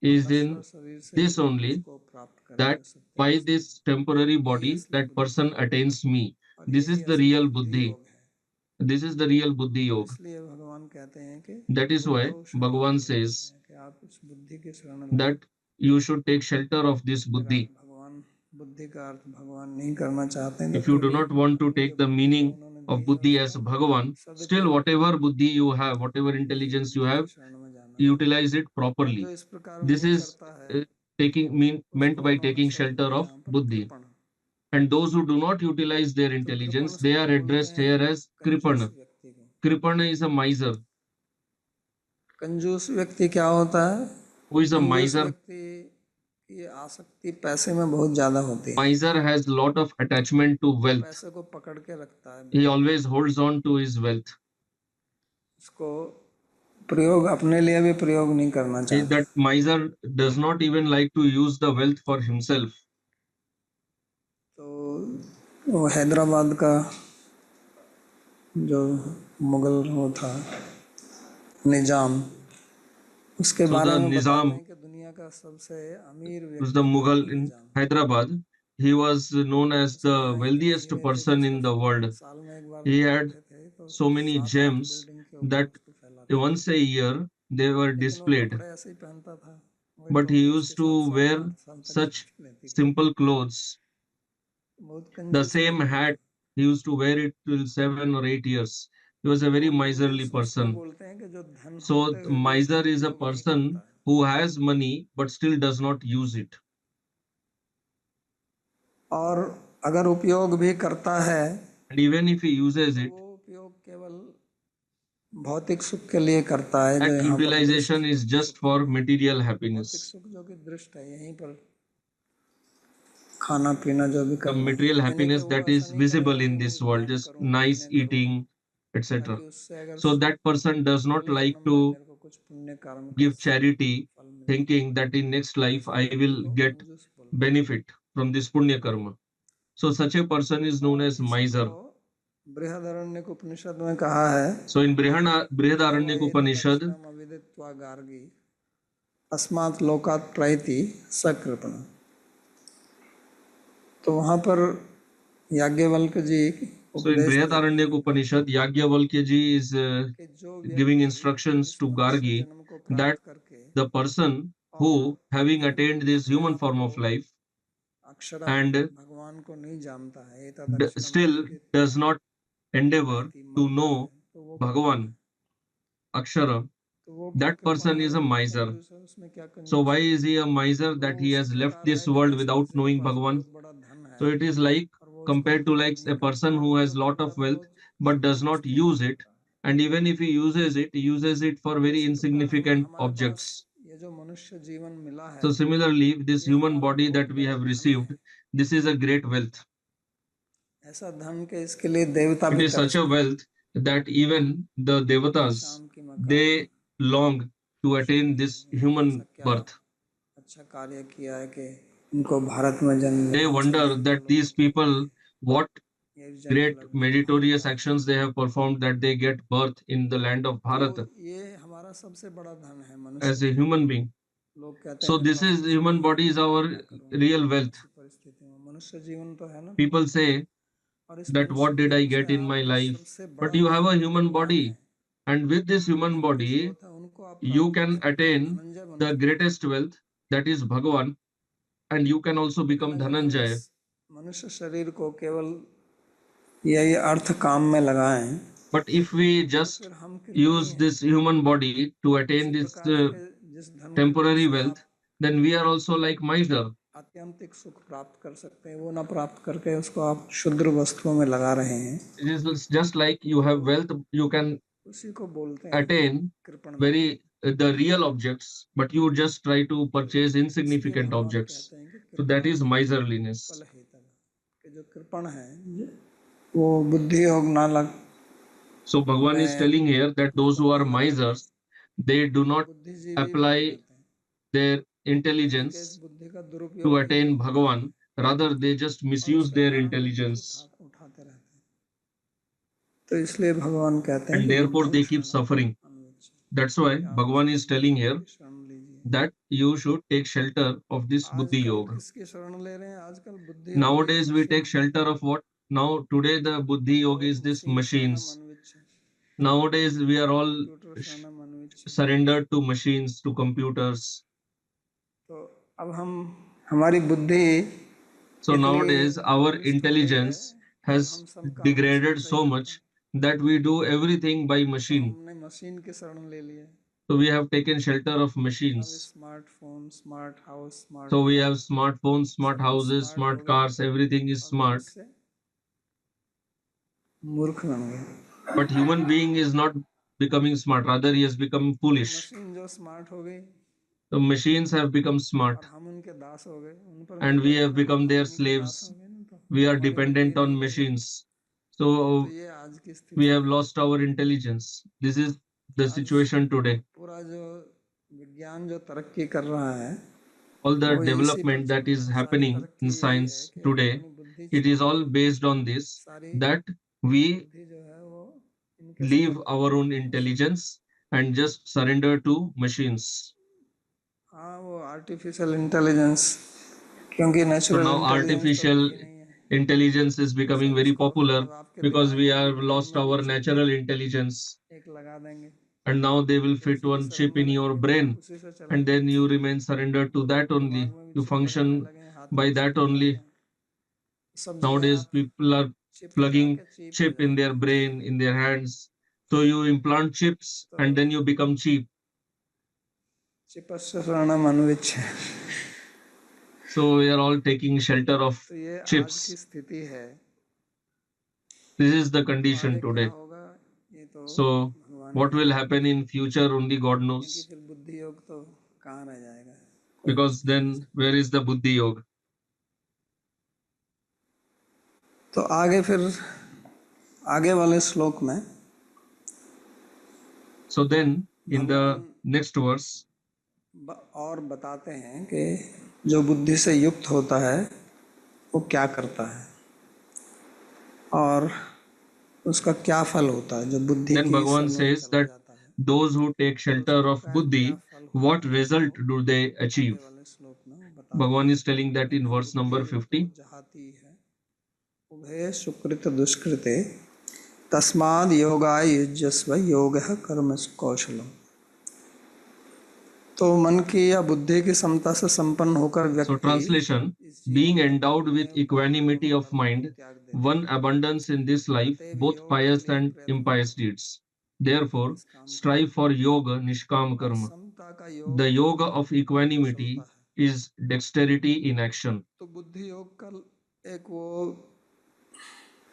is नश्वर in शरीर से this only, मुझको प्राप्त करे, that जो सत्य by वस्तु है। this temporary यही body, असली that बुद्धि person है attains me. और This यही is the असली real बुद्धि buddhi. योग है। This is the real buddhi तो yoga. इसलिए भगवान कहते हैं कि That is why बुद्धो Bhagavan शरणम says कि आप इस बुद्धि की शरण लो। that you should take shelter of this अगर आप buddhi. भगवान बुद्धि का अर्थ भगवान नहीं करना चाहते हैं If तो you फिर do भी not want to अपनी जो take the बुद्धि है meaning उन्होंने दी of है buddhi as उसका Bhagavan, still सदुपयोग whatever buddhi you have, whatever यही intelligence you बुद्धि की have, शरण में जाना है। utilize it और जो properly. इस प्रकार This नहीं is करता है meant उसको by उन्होंने taking शब्द shelter of यहाँ पर buddhi. कृपण, And those who do not utilize their तो कृपण intelligence, they शब्द are बोलते addressed हैं here as कंजूस kripana. व्यक्ति को। Kripana is a miser. कंजूस व्यक्ति क्या होता है? Who is a कंजूस miser? व्यक्ति की आसक्ति पैसे में बहुत ज्यादा होती है, Miser has lot of attachment to wealth. पैसे को पकड़ के रखता है, He always holds on to his wealth. उसको प्रयोग अपने लिए भी प्रयोग नहीं करना चाहता। That miser does not even like to use the wealth for himself. तो वो हैदराबाद का जो मुगल वो था निजाम, उसके So बारे the में बताते Nizam हैं कि दुनिया का सबसे अमीर was the व्यक्ति था Mughal वो in Nizam. Hyderabad. He was known as उसकी the यहाँ इतनी wealthiest भीड़ थी कि person in the world. साल में एक बार He जब had आते थे तो so many 7-8 gems बिल्डिंग के ऊपर that उसको फैलाते थे, once a year they were लेकिन वो displayed. कपड़े ऐसे ही पहनता था, वही But he टोपी उसके used साथ to wear 7-8 साल तक such चलती रहती थी। simple clothes. बहुत The कंजूस same व्यक्ति hat, था। he used to wear it till 7 or 8 years. He was a very तो miserly कंजूस उसको person. बोलते हैं कि जो धन So होते हुए भी उसका miser is a उपयोग नहीं करता person है। who has money but still does not use it. और अगर उपयोग भी करता है And even if he uses तो it, वो उपयोग केवल भौतिक सुख के लिए करता है, जो that यहाँ पर दृष्ट utilization is just सुख है। for material भौतिक happiness. सुख जो कि दृष्ट है, यहीं पर खाना पीना जो भी The करना है, material यानी कि happiness वो that ऐसा is नहीं करेगा visible कि in मैं this कुछ world, दान just करूं, nice पुण्य करूं, eating, etc. ताकि उससे अगर So that person does not अगले like जन्म में to मेरे को कुछ पुण्य कर्म का give charity, फल मिल जाए। thinking that in next life ऐसे I व्यक्ति will को get कंजूस बोलते हैं। benefit from this punya karma. So such a person is known और as इसको miser. बृहदारण्यक उपनिषद में कहा है, So in एव Brihadaranyaka Upanishad, एतदक्षरम् अविदित्वा गार्गी अस्मात् लोकात् प्रैति सकृपण। तो वहाँ पर याज्ञवल्क जी so in उपदेश देते हैं Brihadaranyaka Upanishad, Yagyavalkya ji is कि जो giving व्यक्ति instructions इस to मनुष्य Gargi जन्म को that प्राप्त करके the person और who, having फिर attained this अपने human आप form को of life अक्षरम and भगवान को नहीं जानता है, एतदक्षरम् still अविदित्वा does not endeavor प्रैति to मरता है, know तो वो कृपण है। Bhagavan, Akshara, तो वो क्या that कृपण person है is a और क्या miser. कंजूस है? उसमें क्या So कंजूस why है? is he a miser तो that he उसी has left प्रकार है this कि world जैसे without किसी के knowing पास Bhagavan? बहुत बड़ा धन है So it is like और वो उसका compared to उपयोग like नहीं a person करता है, who तो has वो lot केवल of wealth अबोध but शुद्ध does not वस्तुओं में use it, रहता है। and even if he uses it for very इसी प्रकार insignificant हमारे पास objects. ये जो मनुष्य जीवन मिला है, So similarly, this ये human हमारा body बहुत that we बड़ा have धन received, है। this is a great wealth. ऐसा धन के इसके लिए देवता It भी is such a तरसते हैं। wealth that even the devatas, शाम की मकान, they long to attain this इन्होंने ऐसा human क्या birth. अच्छा कार्य किया है कि इनको भारत में जन्म They मिला, ऐसा wonder देवता that लोग these कहते हैं। people, what ये great जन्म meritorious भारत में। actions they have performed, that they get birth in the land of तो Bharat ये हमारा सबसे बड़ा धन है, मनुष्य as a जीवन। human being. लोग कहते हैं So मेरे this पास is, कुछ human नहीं है, body is तो मैं our क्या करूं real wealth. ऐसी परिस्थिति में? मनुष्य जीवन तो है ना। People say और इस that मनुष्य what did I जीवन से get in आप my जो life? सबसे But बड़ा you have a धन human भगवान body, है, and with this human मुक्ति body, स्रोत है, उनको आप you प्राप्त कर can सकते हैं, attain धनंजय बन the सकते हैं। greatest wealth, that is Bhagavan, and you can also लेकिन become अगर हम Dhananjaya. इस मनुष्य शरीर को केवल यही अर्थ काम में लगाएं But if we तो just फिर हम कितनी use this human body to attain इसी this प्रकार है कि जिस धन temporary से wealth, आप then we are also like miser. आत्यंतिक सुख प्राप्त कर सकते हैं वो ना प्राप्त करके उसको आप क्षुद्र वस्तुओं में लगा रहे हैं, It is just like you have wealth, you can उसी को बोलते हैं attain कृपण भाव। very the real objects, but you just try to purchase इसलिए insignificant भगवान objects. कहते हैं कि So that कृपणा is miserliness. फल हेतव, कि जो कृपण है वो बुद्धि योग ना लग So Bhagavan is मैं telling here that अपने those को who are नहीं लगाएं, misers, they do वो not बुद्धिजीवी बन apply जाते हैं, their यानी कि इस intelligence बुद्धि का to दुरुपयोग ही attain करते हैं Bhagavan, rather they just और misuse उसके their कारण वो दुख intelligence, उठाते रहते हैं। तो इसलिए भगवान कहते हैं and कि therefore बुद्धौ they keep शरणम suffering. अन्विच्छ, That's why कि आप Bhagavan is telling here की शरण लीजिए। that you should take shelter of this Buddhi आजकल Yoga. किसकी शरण ले रहे हैं? आजकल बुद्धि योग ही है, Nowadays we take machine. shelter of what? Now today the Buddhi Yoga तो is this मशीन शरणम machines. अन्विच्छ, Nowadays we are all computer शरणम अन्विच्छ। surrendered to machines, to computers. तो अब हम हमारी बुद्धि So इतनी nowadays our निकृष्ट हो गई है intelligence कि अब has हम सब काम मशीन degraded से ही so करते much हैं। that we do everything by तो machine. हमने मशीन की शरण ले ली है। So we have taken shelter of अब machines. Smartphone, smart house, smart So we car, have smartphones, smart सब कुछ houses, स्मार्ट हो smart गया cars, everything is और smart. मनुष्य मूर्ख बन गया। But human being is not becoming smart, rather he has become तो foolish. मशीन जो स्मार्ट हो गई, The machines have become smart अब हम उनके दास हो गए, उन पर and we डिपेंड have हो गए, become हम their उन्हीं के दास slaves. हो गए ना, तो We are हमारी बुद्धि dependent on नहीं रही। machines. तो So ये आज की we स्थिति have है। lost our intelligence. This is the आज situation today. पूरा जो विज्ञान जो तरक्की कर रहा है All the वो इसी पर development चल that रहा is है। सारी happening in तरक्की यही है science कि today, अपनी बुद्धि it छोड़ is all के based on this, सारी that we बुद्धि जो है वो इनके leave सुपुर्द कर our own देते हैं machine. intelligence and just surrender to machines. हाँ, वो आर्टिफिशियल इंटेलिजेंस, क्योंकि So नेचुरल now इंटेलिजेंस तो artificial रही नहीं है। intelligence is becoming सब very उसको popular अब आपके because दिमाग we में भी have ब्रेन lost में भी our चिप natural intelligence, एक लगा देंगे, and now they will तो fit उसी की one शरण chip में in your रहेंगे, आप brain, उसी से and चलेंगे। then you remain surrendered to that दिमाग only. में भी You चिप लगाने function लगे हैं, हाथ में by चिप that लगाते only. हैं, सब जगह Nowadays आप people are चिप लगा plugging के चीप हो chip in their जाएंगे। brain, in their hands. So you implant chips तो and then you become cheap. चिपस्य शरणम अनुविच्छ, So we are all taking shelter of तो ये आज की chips. स्थिति है। This is the तो condition आगे क्या today. होगा ये तो So भगवान ही what will जानते happen हैं, in future only God क्योंकि knows. फिर बुद्धि योग तो कहाँ रह जाएगा, कोई कुछ Because कह नहीं then सकता। where is the Buddhi Yoga? तो आगे फिर आगे वाले श्लोक में So then in the भगवान next verse, और बताते हैं कि जो बुद्धि से युक्त होता है वो क्या करता है और उसका क्या फल होता है, जो बुद्धि then की Bhagavan शरण में says चला that जाता है those who take तो shelter उसको of क्या Buddhi, फल what होता है, result वो do they आगे achieve? वाले श्लोक में वो बताते Bhagavan हैं। is telling that in कहते हैं verse number बुद्धि तो 50. जहाती है उभय सुकृत दुष्कृते तस्माद् योगाय युज्यस्व योगः कर्म कौशलम। तो मन की या बुद्धि की क्षमता से संपन्न होकर So व्यक्ति translation, इस being जीवन में endowed with पुण्य पाप equanimity दोनों of कर्मों को mind, त्याग देता one है, abundance in this life, अतएव both योग के pious लिए and प्रयत्न impious करो, deeds. Therefore, निष्काम कर्म। strive for yoga, nishkam और karma. समता का The योग yoga of equanimity कुशलता है। is dexterity in action. तो बुद्धि योग का एक वो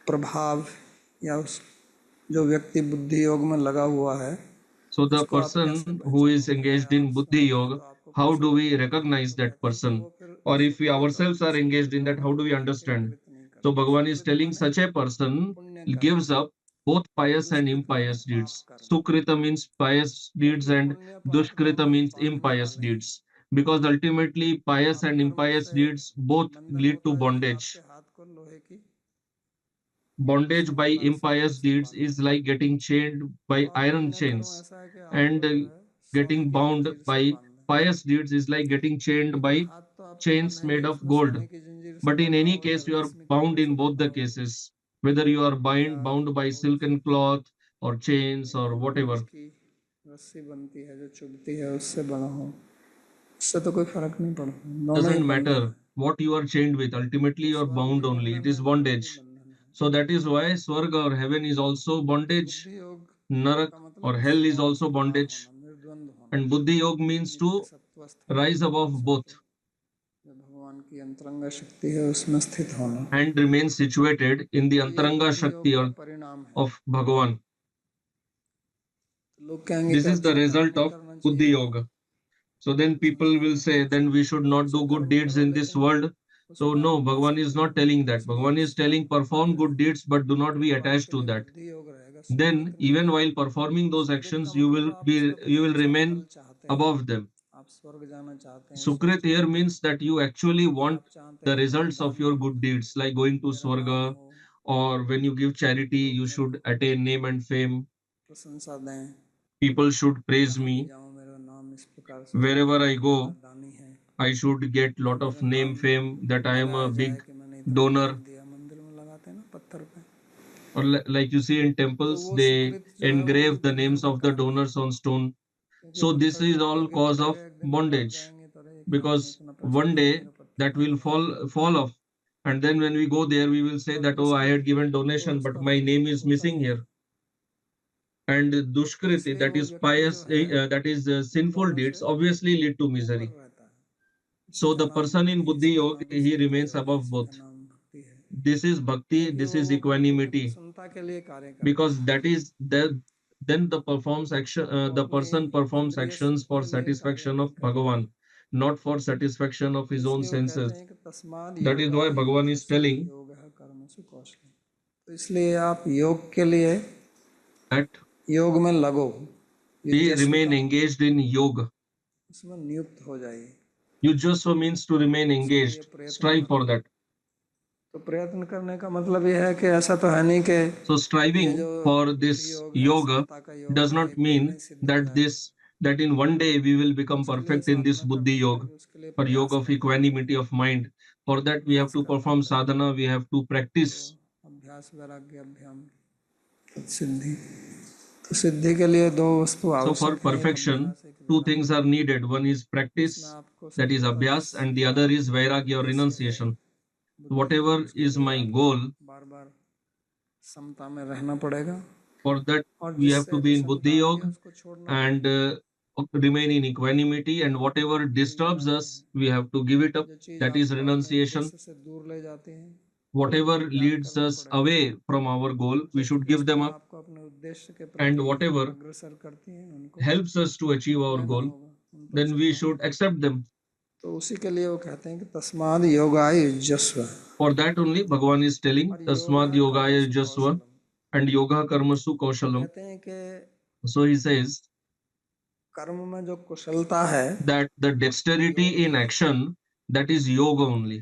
प्रभाव या उस जो व्यक्ति बुद्धि योग में लगा हुआ है So the उसको आप कैसे person who is पहचानोगे, engaged आप in Buddhi स्वयं हैं Yoga, तो आपको how कैसे do we पहचानोगे? recognize तो that कहते हैं कि person? वो फिर Or if we सुकृत और ourselves are engaged in that, how दोनों do we प्रकार के understand? कृत नहीं So करता। Bhagavan is सुकृत telling माने such a person पुण्य gives कर्म, up both pious and दुष्कृत माने impious पाप deeds. कर्म। Sukrita means pious deeds क्योंकि and पुण्य पाप Dushkrita दोनों ही means बांधने impious वाले हैं। deeds. Because ultimately pious पाप and कर्मों impious से deeds both बंधन lead to होता है कि आपके bondage. हाथ को लोहे की Bondage by श्रृंखला श्रृंखला impious से deeds बांधा is है, like getting chained by और iron पुण्य कर्म chains, ऐसा है कि and आपको जो है सोने getting की bound जंजीर से by बांधा है। pious deeds is like getting chained क्योंकि by हाथ तो आपके बंधे chains हैं कि made of उसमें gold. सोने की जंजीर से But in बंधा any हो या case, you are रेशमी bound कपड़े से in both बंधा the हो cases, whether you are या bound by बहुत silken cloth or chains or एकदम कांच whatever. की रस्सी बनती है जो चुभती है उससे बना हो, उससे तो कोई फर्क नहीं पड़ता, दोनों ही Doesn't बंधन matter है। what you are chained with. Ultimately, तो you are स्वर्ग bound भी only. It बंधन है, is नरक भी bondage. बंधन है। So that is why Swarga or heaven is also bondage, बुद्धि योग Narak का मतलब or hell is इसमें also समभाव bondage, होना, निर्द्वंद होना, and Buddhi Yoga means नित्य to सत्वस्थ rise above both जो भगवान की अंतरंग शक्ति है उसमें स्थित होना। and remain situated in the तो ये Antaranga बुद्धि योग Shakti का or परिणाम है। of Bhagavan. तो लोग कहेंगे This कि is the अच्छा कर्म result नहीं of करना Buddhi चाहिए, Yoga. So then people संसार will में say, रहना then we should चाहिए, not अच्छा do good कर्म deeds करो in this लेकिन world. So उसमें no, आप Bhagavan is आसक्त not नहीं telling होना, that. उसमें Bhagavan is ईर्ष्या telling perform नहीं good रखना। deeds, but do not be तो attached आपके to लिए that. बुद्धि योग रहेगा, Then सुकृत नहीं even रहेगा। while performing those सुकृत का actions, मतलब आप इसका कुछ you will अच्छा फल remain चाहते हैं, above them. आप स्वर्ग जाना चाहते हैं, ईश्वर Sukrit here चाहते means हैं, that you actually या want आप चाहते the हैं मेरा results of दान your हो, good deeds, like going to मेरा नाम Swarga, हो, or when you give charity, लोग you मेरे should को attain name and fame. प्रशंसा दें, People should praise जहाँ भी me. जाऊँ मेरा नाम इस प्रकार से हो Wherever कि I मैं बड़ा go, दानी है, I should get या lot of मेरा name, नाम fame, that I am a लगाया जाए big कि मैंने इतना donor. दान दिया, मंदिर में लगाते हैं ना पत्थर पे। Or like you see in तो temples, वो they सुकृत जो है वो भी engrave the बुद्धि names योग का of the कार्य है, donors on stone. क्योंकि So this पत्थर is टूट all करके cause of पड़ेगा, एक दिन वो डर bondage, जाएंगे तो अरे क्या मैंने because इतना पैसा one दिया, day मेरा पत्थर that गिर will गया। fall off, and then when we go there, we will say और that, oh, I had दुष्कृत given तो donation, but उसका my फिर name is होता missing ही है। here. And तो Dushkriti, इसलिए that वो is व्यक्ति जो pious, है that is इन sinful दोनों deeds, से obviously lead to ऊपर misery. रहता है। इसी So का the नाम person in बुद्धि, Buddhi इसी का Yoga, नाम he विशुद्ध remains योग है, above इसी का both. नाम भक्ति है, This is bhakti, क्योंकि this वो is लोगों की equanimity, प्रसन्नता के लिए कार्य करता because है, that is then the performs action, वो the अपनी person performs इंद्रिय actions सुख for के लिए कार्य satisfaction नहीं of करता। Bhagavan, not for satisfaction of तो his own इसलिए वो कहते senses. हैं कि तस्माद That is why योगाय Bhagavan is युज्यस्व telling योगः कर्मसु कौशलम्। तो इसलिए आप योग के लिए that योग में लगो, we युज्यस्व remain का engaged in yoga. उसमें नियुक्त हो जाइए, Yujasva means to remain उसके लिए engaged. प्रयत्न Strive करो। for that. तो प्रयत्न करने का मतलब ये है कि ऐसा तो है नहीं कि So ये जो striving for बुद्धि this योग है, yoga समता का योग does है, not एक दिन में mean सिद्ध हो that जाएगा। that in one day we will become उसके लिए perfect in this Sadhana buddhi करनी yoga पड़ेगी, उसके लिए or प्रयास yoga of करना पड़ेगा, equanimity of mind. For that we have अभ्यास to करना perform पड़ेगा। sadhana, we have to तो practice. अभ्यास वैराग्य अभ्याम सिद्धि, तो सिद्धि के लिए दो वस्तु So for आवश्यक हैं, एक perfection, अभ्यास, एक two things वैराग्य। are needed. One is जिसमें practice, आपको that is सफलता जिस abhyas, and the other is आपका vairagya or उद्देश्य है renunciation. बुद्धि योग, Whatever उसके is लिए my आपको goal, बार बार समता में रहना पड़ेगा, for that और we have जिससे to be in विषमता buddhi आती है yoga उसको छोड़ना and पड़ेगा। remain in equanimity, and जो whatever दूरी disturbs बनाती है, us we have to give it up, जो चीज़ that is आपको अपने renunciation. उद्देश्य से दूर ले जाती है Whatever उसको त्याग leads करना us पड़ेगा। away from our goal we जो should give them वस्तुएं up, आपको अपने उद्देश्य के and प्रति whatever अग्रसर करती हैं उनको helps us to achieve our लेना goal होगा, उन पर then we चलना should होगा। accept them. तो उसी के लिए वो कहते हैं कि तस्माद योगाय युज्यस्व, For that only Bhagavan is telling और tasmad योगः yogaya कर्मसु yujasva कौशलम। and yoga karmasu तो kaushalam. कहते हैं कि So he says कर्म में जो कुशलता है that the वो योग dexterity in ही है, action, that is yoga only,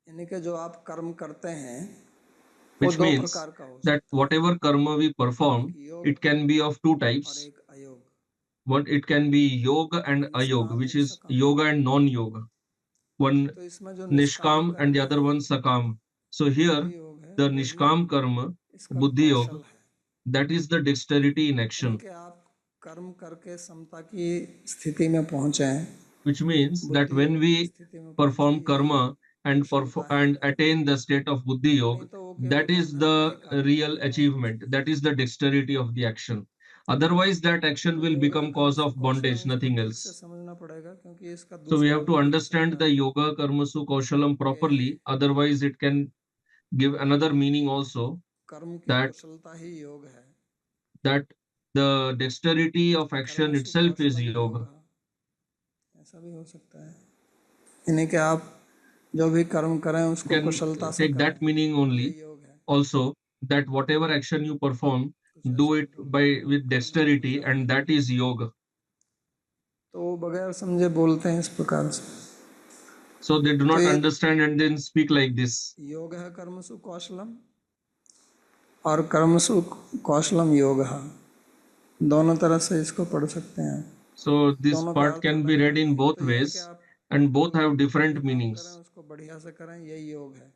यानी कि जो आप कर्म करते हैं वो which दो means प्रकार का हो that सकता है, whatever karma we एक perform, योग it can be of two और types. एक अयोग, One, it can be yoga एक and ayoga, निष्काम which एक is सकाम। yoga and non-yoga. One तो इसमें जो निष्काम nishkam and कर्म the है other one sakam. So वो here बुद्धि योग है, the वही nishkam karma, इसका buddhi yoga, कौशल है। that is the dexterity in यानी action, कि आप कर्म करके समता की स्थिति में पहुंचे हैं, which means that बुद्धि when योग की we स्थिति में पहुंचे, perform यही karma and कुशलता है and कर्म attain की। the state of buddhi नहीं yoga, तो वो केवल that is बंधन का ही the कार्य real करेगा और कुछ achievement, नहीं। that is the dexterity of the action. Otherwise that action तो will योगा become cause कर्मसु of कौशलम bondage, इसको nothing ठीक से else. समझना पड़ेगा, क्योंकि इसका So we दूसरा have भी to हो understand सकता the है yoga karmasu kaushalam कि properly, otherwise it can give another meaning also, कर्म की that कुशलता ही योग है, that the dexterity of action कर्मसु itself is कौशलम योग, yoga. ऐसा भी हो सकता है। यानी कि आप जो भी कर्म करें You उसको can कुशलता से take करें, that meaning ये only योग है। also, that whatever action you perform, कुछ do ऐसा it बोल by रहे हैं with कर्म में dexterity, कुशल and हैं, that is yoga. तो वो बगैर समझे बोलते हैं इस प्रकार से। So they do तो not ये understand and then speak like this. योग है कर्मसु कौशलम और कर्मसु कौशलम योग है, दोनों तरह से इसको पढ़ सकते हैं, So this दोनों का part अर्थ can be अलग read अलग in है। एक both तो ये है कि ways, आप and both have जो भी different काम करें meanings. उसको बढ़िया से करें, यही योग है।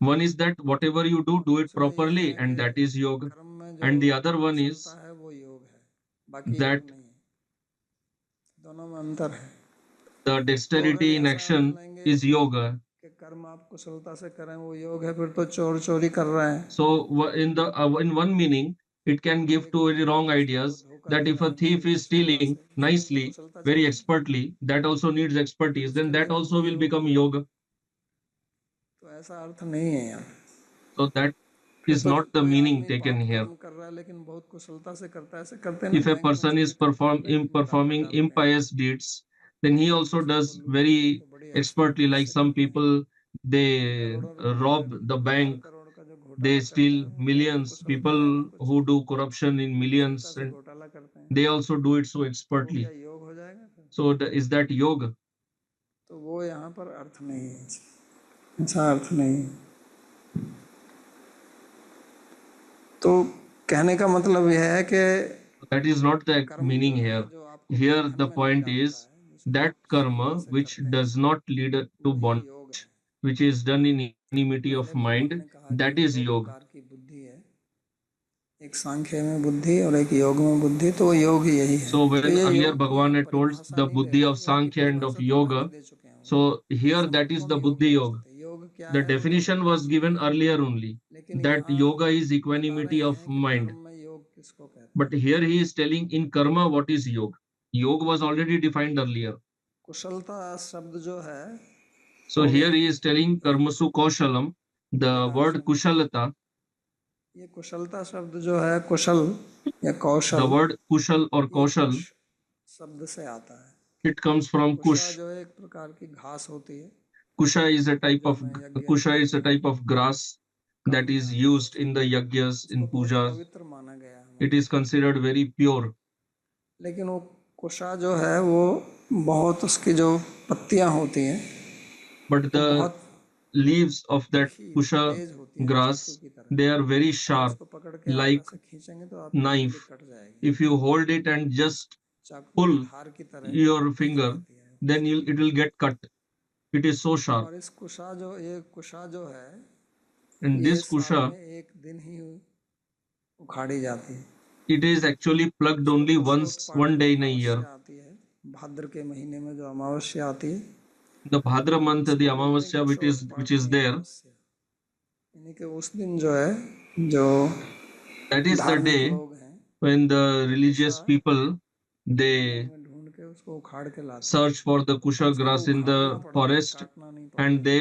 One is that whatever you do, और do it दूसरा ये properly, है and कि that is yoga. कर्म में जो And the other one is कुशलता है वो योग है, बाकी योग that नहीं है, दोनों में अंतर है। the तो अगर dexterity in ऐसा अर्थ action लेंगे is yoga. कि कर्म आप कुशलता से करें वो योग है, फिर तो चोर चोरी कर रहे हैं। So in one meaning, it can give two very wrong ideas that if a thief is stealing nicely, very expertly, that also needs expertise, then that also will become yoga. तो ऐसा अर्थ नहीं है यहाँ। So that फिर is तो not the कोई meaning आदमी taken पाप here. कर्म कर रहा है लेकिन बहुत कुशलता से करता है, ऐसे करते हैं ना If a बैंक में person चोरी is करते हैं, बैंक में डाका performing डालते हैं, impious deeds, then he also दूसरों को does लूटते हैं, very तो बड़ी expertly. एक्सपर्टीज Like से some करते हैं। people, they करोड़ों रुपए rob the हज़ार bank, करोड़ का जो they घोटाला करते steal हैं वो है भी millions. कुशलता People है नहीं कुछ, who do corruption in कुशलता millions, से and घोटाला करते हैं, they also do it so तो वो क्या expertly. योग हो जाएगा फिर? So is that yoga? तो वो यहाँ पर अर्थ नहीं है, ऐसा अर्थ नहीं है। तो कहने का मतलब यह है कि That is not the कर्म meaning जो है here. जो आपको Here बंधन the में नहीं point डालता is है, जिसको that आप karma कुशलता से which करते हैं, does not lead to वही bondage, योग है। which is done in equanimity पहले of भगवान mind, ने कहा कि that is दो yoga. प्रकार की बुद्धि है, एक सांख्य में बुद्धि और एक योग में बुद्धि, तो वो योग ही यही है। So तो when ये earlier योग की Bhagavan हम had told परिभाषा the नहीं ले buddhi रहे, of योग की Sankhya and of परिभाषा तो पहले yoga, दे चुके हैं। so here that is समात्मक the योग buddhi yoga. कहते हैं। योग क्या The है वो दो definition प्रकार was के given हैं, earlier only, लेकिन that यहाँ yoga is बता equanimity रहे of हैं कि कर्म mind. में योग किसको कहते But हैं। here he is telling in karma what is yoga. Yoga was already defined earlier. कुशलता शब्द जो है So here he is telling karmasu kaushalam, the word kushalata, ये कुशलता शब्द जो है, कुशल या the Kaushal, word kushal or ये kaushal, कुश शब्द से आता है। it comes from Kusha kush. जो है एक प्रकार की घास होती है, Kusha is a type Puja of में यज्ञ में kusha is a type of grass that काम में is आती है, used in the yagyas, इसको in बहुत pujas. पवित्र माना गया है It हमारे। is considered very pure. लेकिन वो कुशा जो है वो बहुत, उसकी जो पत्तियां होती हैं But वो the बहुत leaves of that तीखी kusha तेज होती हैं, चाकू grass, की तरह। they are very अगर sharp, उसको पकड़ के आप like ऐसे खींचेंगे तो आपकी उंगली knife. कट जाएगी, If you hold it and just चाकू की pull धार की तरह your तेज finger, रहती है। then it will get cut. It is so sharp. और इस कुशा जो, ये कुशा जो है And ये this साल kusha, में एक दिन ही उखाड़ी जाती है। it is actually plucked इसको only once, कुशोत्पाट one में day in a year. अमावस्या आती है, भाद्र के महीने में जो अमावस्या आती है The Bhadra month, the इसको बोलते हैं Amavasya which कुशोत्पाट is की there, अमावस्या। यानी कि उस दिन जो है, जो that is the धार्मिक day लोग हैं when the Kusha religious people jungle they में ढूंढ के उसको उखाड़ के लाते हैं। search for the kusha उसको grass in उखाड़ना the पड़ता है, forest काटना नहीं and पड़ता, they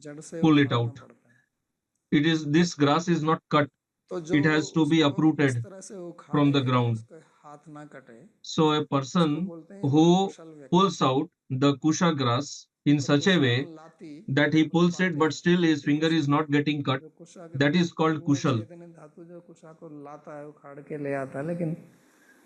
जड़ से pull it उखाड़ना out. पड़ता है। It is this grass is not cut; तो जो it has to be उसको इस uprooted तरह से from उखाड़े the कि ground. उसके हाथ ना कटे, So a उसको person बोलते हैं ये बड़ा who कुशल व्यक्ति pulls है। out the kusha grass in तो such a way कुशान लाती that he pulls it, पाते but still his ये finger is Kusal, not getting cut, जो कुशा के that is called मूल kushal. छेदने धातु जो कुशा को लाता है, उखाड़ के ले आता है, लेकिन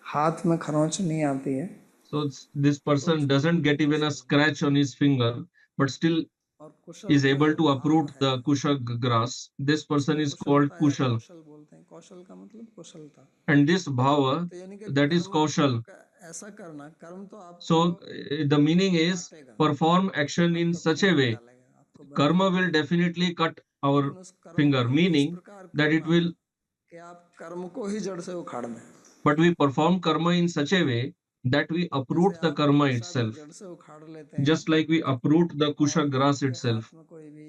हाथ में खरोंच नहीं आती है, So this तो person उसको doesn't बोलते get हैं even a Kusal. scratch on his finger, but still और कुशल is का able जो to भाव uproot है, the kusha grass. This person इसको is called कुशलता या kushal. कौशल बोलते हैं। कौशल का मतलब कुशलता। And this bhava, तो यानी कि that is कर्म kaushal. का ऐसा करना, कर्म तो आपको So the meaning is काटेगा, perform action in आपका such a फिंगर way. डालेगा, आपको बंधन Karma में will डालेगा, definitely cut our लेकिन उस कर्म finger, को इस meaning प्रकार that it करना will, कि आप कर्म को ही जड़ से उखाड़ दें। but we perform karma in such a way that we जैसे uproot the आप karma कुशा को itself, जड़ से उखाड़ लेते हैं just like we uproot the kusha और grass आपके itself, हाथ में कोई भी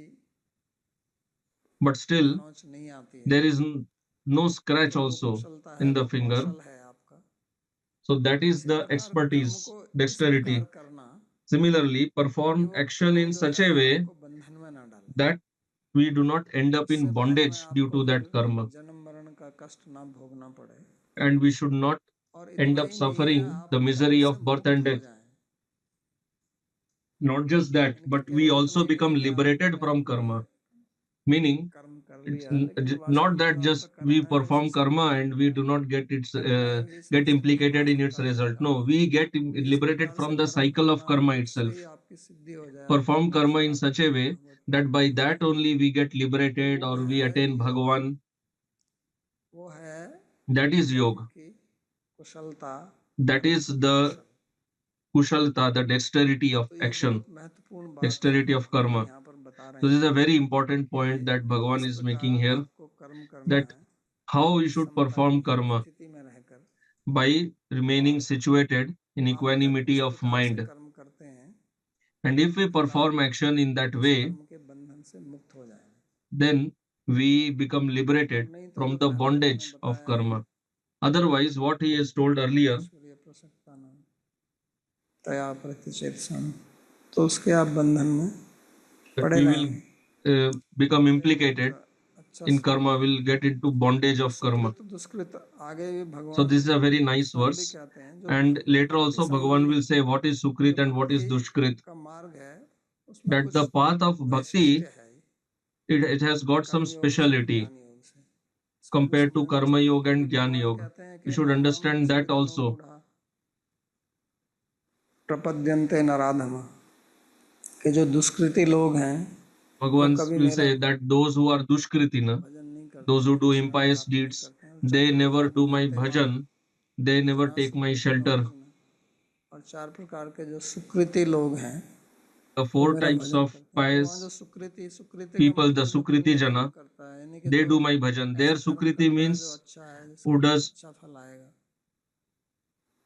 but still खरोंच नहीं आती है, there is no scratch तो वो also कुशलता है, in वो the finger. कौशल है आपका। So that is इसी the प्रकार कर्म expertise, को इस प्रकार dexterity. करना Similarly, कि perform वो action कर्म in जो such है a way आपको बंधन में ना डाले, that we do not end up in जिससे बाद में bondage due आपको to फिर that karma, जन्म मरण का कष्ट ना भोगना पड़े। and we should not और end इतना up ही नहीं है, suffering आप the कर्म misery से of birth and मुक्त हो death. जाएं। Not just that, यानी कि but we केवल इतना also ही नहीं है become कि liberated आपने from अपने karma. Meaning, कर्म कर it's लिया, लेकिन not वास्तविक that जो आपका just we कर्म है उसी perform से karma मुक्त and हो we जाए। do not get its कर्म में भी get सबसे implicated in its निर्वास्तता result. रहेगा। No, we get तो इस liberated प्रकार से from the कर्म cycle of करना, karma उससे ही itself. आपकी सिद्धि हो जाए, आपको Perform मोक्ष karma in प्राप्त such हो a जाए, way भगवत that प्राप्ति by हो जाए। that only we get तो liberated वो or we है attain योग, Bhagavan. वो है That is कर्म yoga. की कुशलता, That कर्म is का the Kaushal. kushalta, the dexterity of तो ये action, बहुत महत्वपूर्ण बात dexterity of भगवान karma. यहाँ पर बता रहे So this is हैं a very important point कि that Bhagavan किस is making प्रकार here, आपको कर्म करना that है how you should Samta perform की karma स्थिति में रहकर। by remaining और situated in आप अगर equanimity इस of प्रकार से mind. कर्म करते हैं And if we फिर आप perform action in that उस way, कर्म के बंधन बंधन से मुक्त हो जाएंगे, then we become liberated नहीं तो from जो the पहले मैंने bondage of बताया karma. Otherwise, what he has told earlier, ईश्वरीय प्रसक्ता नाम तया प्रतिचेतसन, तो उसके आप बंधन में that पड़े we रहेंगे। will become एक implicated अच्छा in karma, will get into bondage of karma. सुकृत दुष्कृत आगे भी So भगवान this is a very nice स्वयं भी verse. कहते हैं, जो And later भक्ति also Bhagavan संबंधी will say what is जो Sukrit and what is भक्ति Dushkrit. का मार्ग है उसमें That कुछ the path of वैशिष्ट्य bhakti, है it has got some कर्म योग से और speciality ज्ञान योग से, इसको भी compared to समझना Karma चाहिए, Yoga क्योंकि and Jnana भगवान Yoga. कहते हैं We कि should नैनाम understand that दुष्कृतिनो also. मूढ़ा प्रपद्यन्ते नराधमा, कि जो दुष्कृति लोग हैं वो Bhagavan कभी will मेरा say that those who are Dushkritina, भजन नहीं करते, those who do शरण impious प्राप्त नहीं deeds, करते हैं, they never चतुर्विधा do my विभक्ति माम bhajan, they never जना take my सुकृतिनो shelter. अर्जुन, और चार प्रकार के जो सुकृति लोग हैं The वो 4 मेरा types भजन of करते हैं। तो वहाँ जो pious सुकृति, सुकृति का people, the मतलब जो Sukriti पुण्य कर्म Jana, करता है, यानी कि they जो do my bhajan. Their ऐसे कर्म Sukriti करता है जो means अच्छा है, who जिसका does. अच्छा फल आएगा।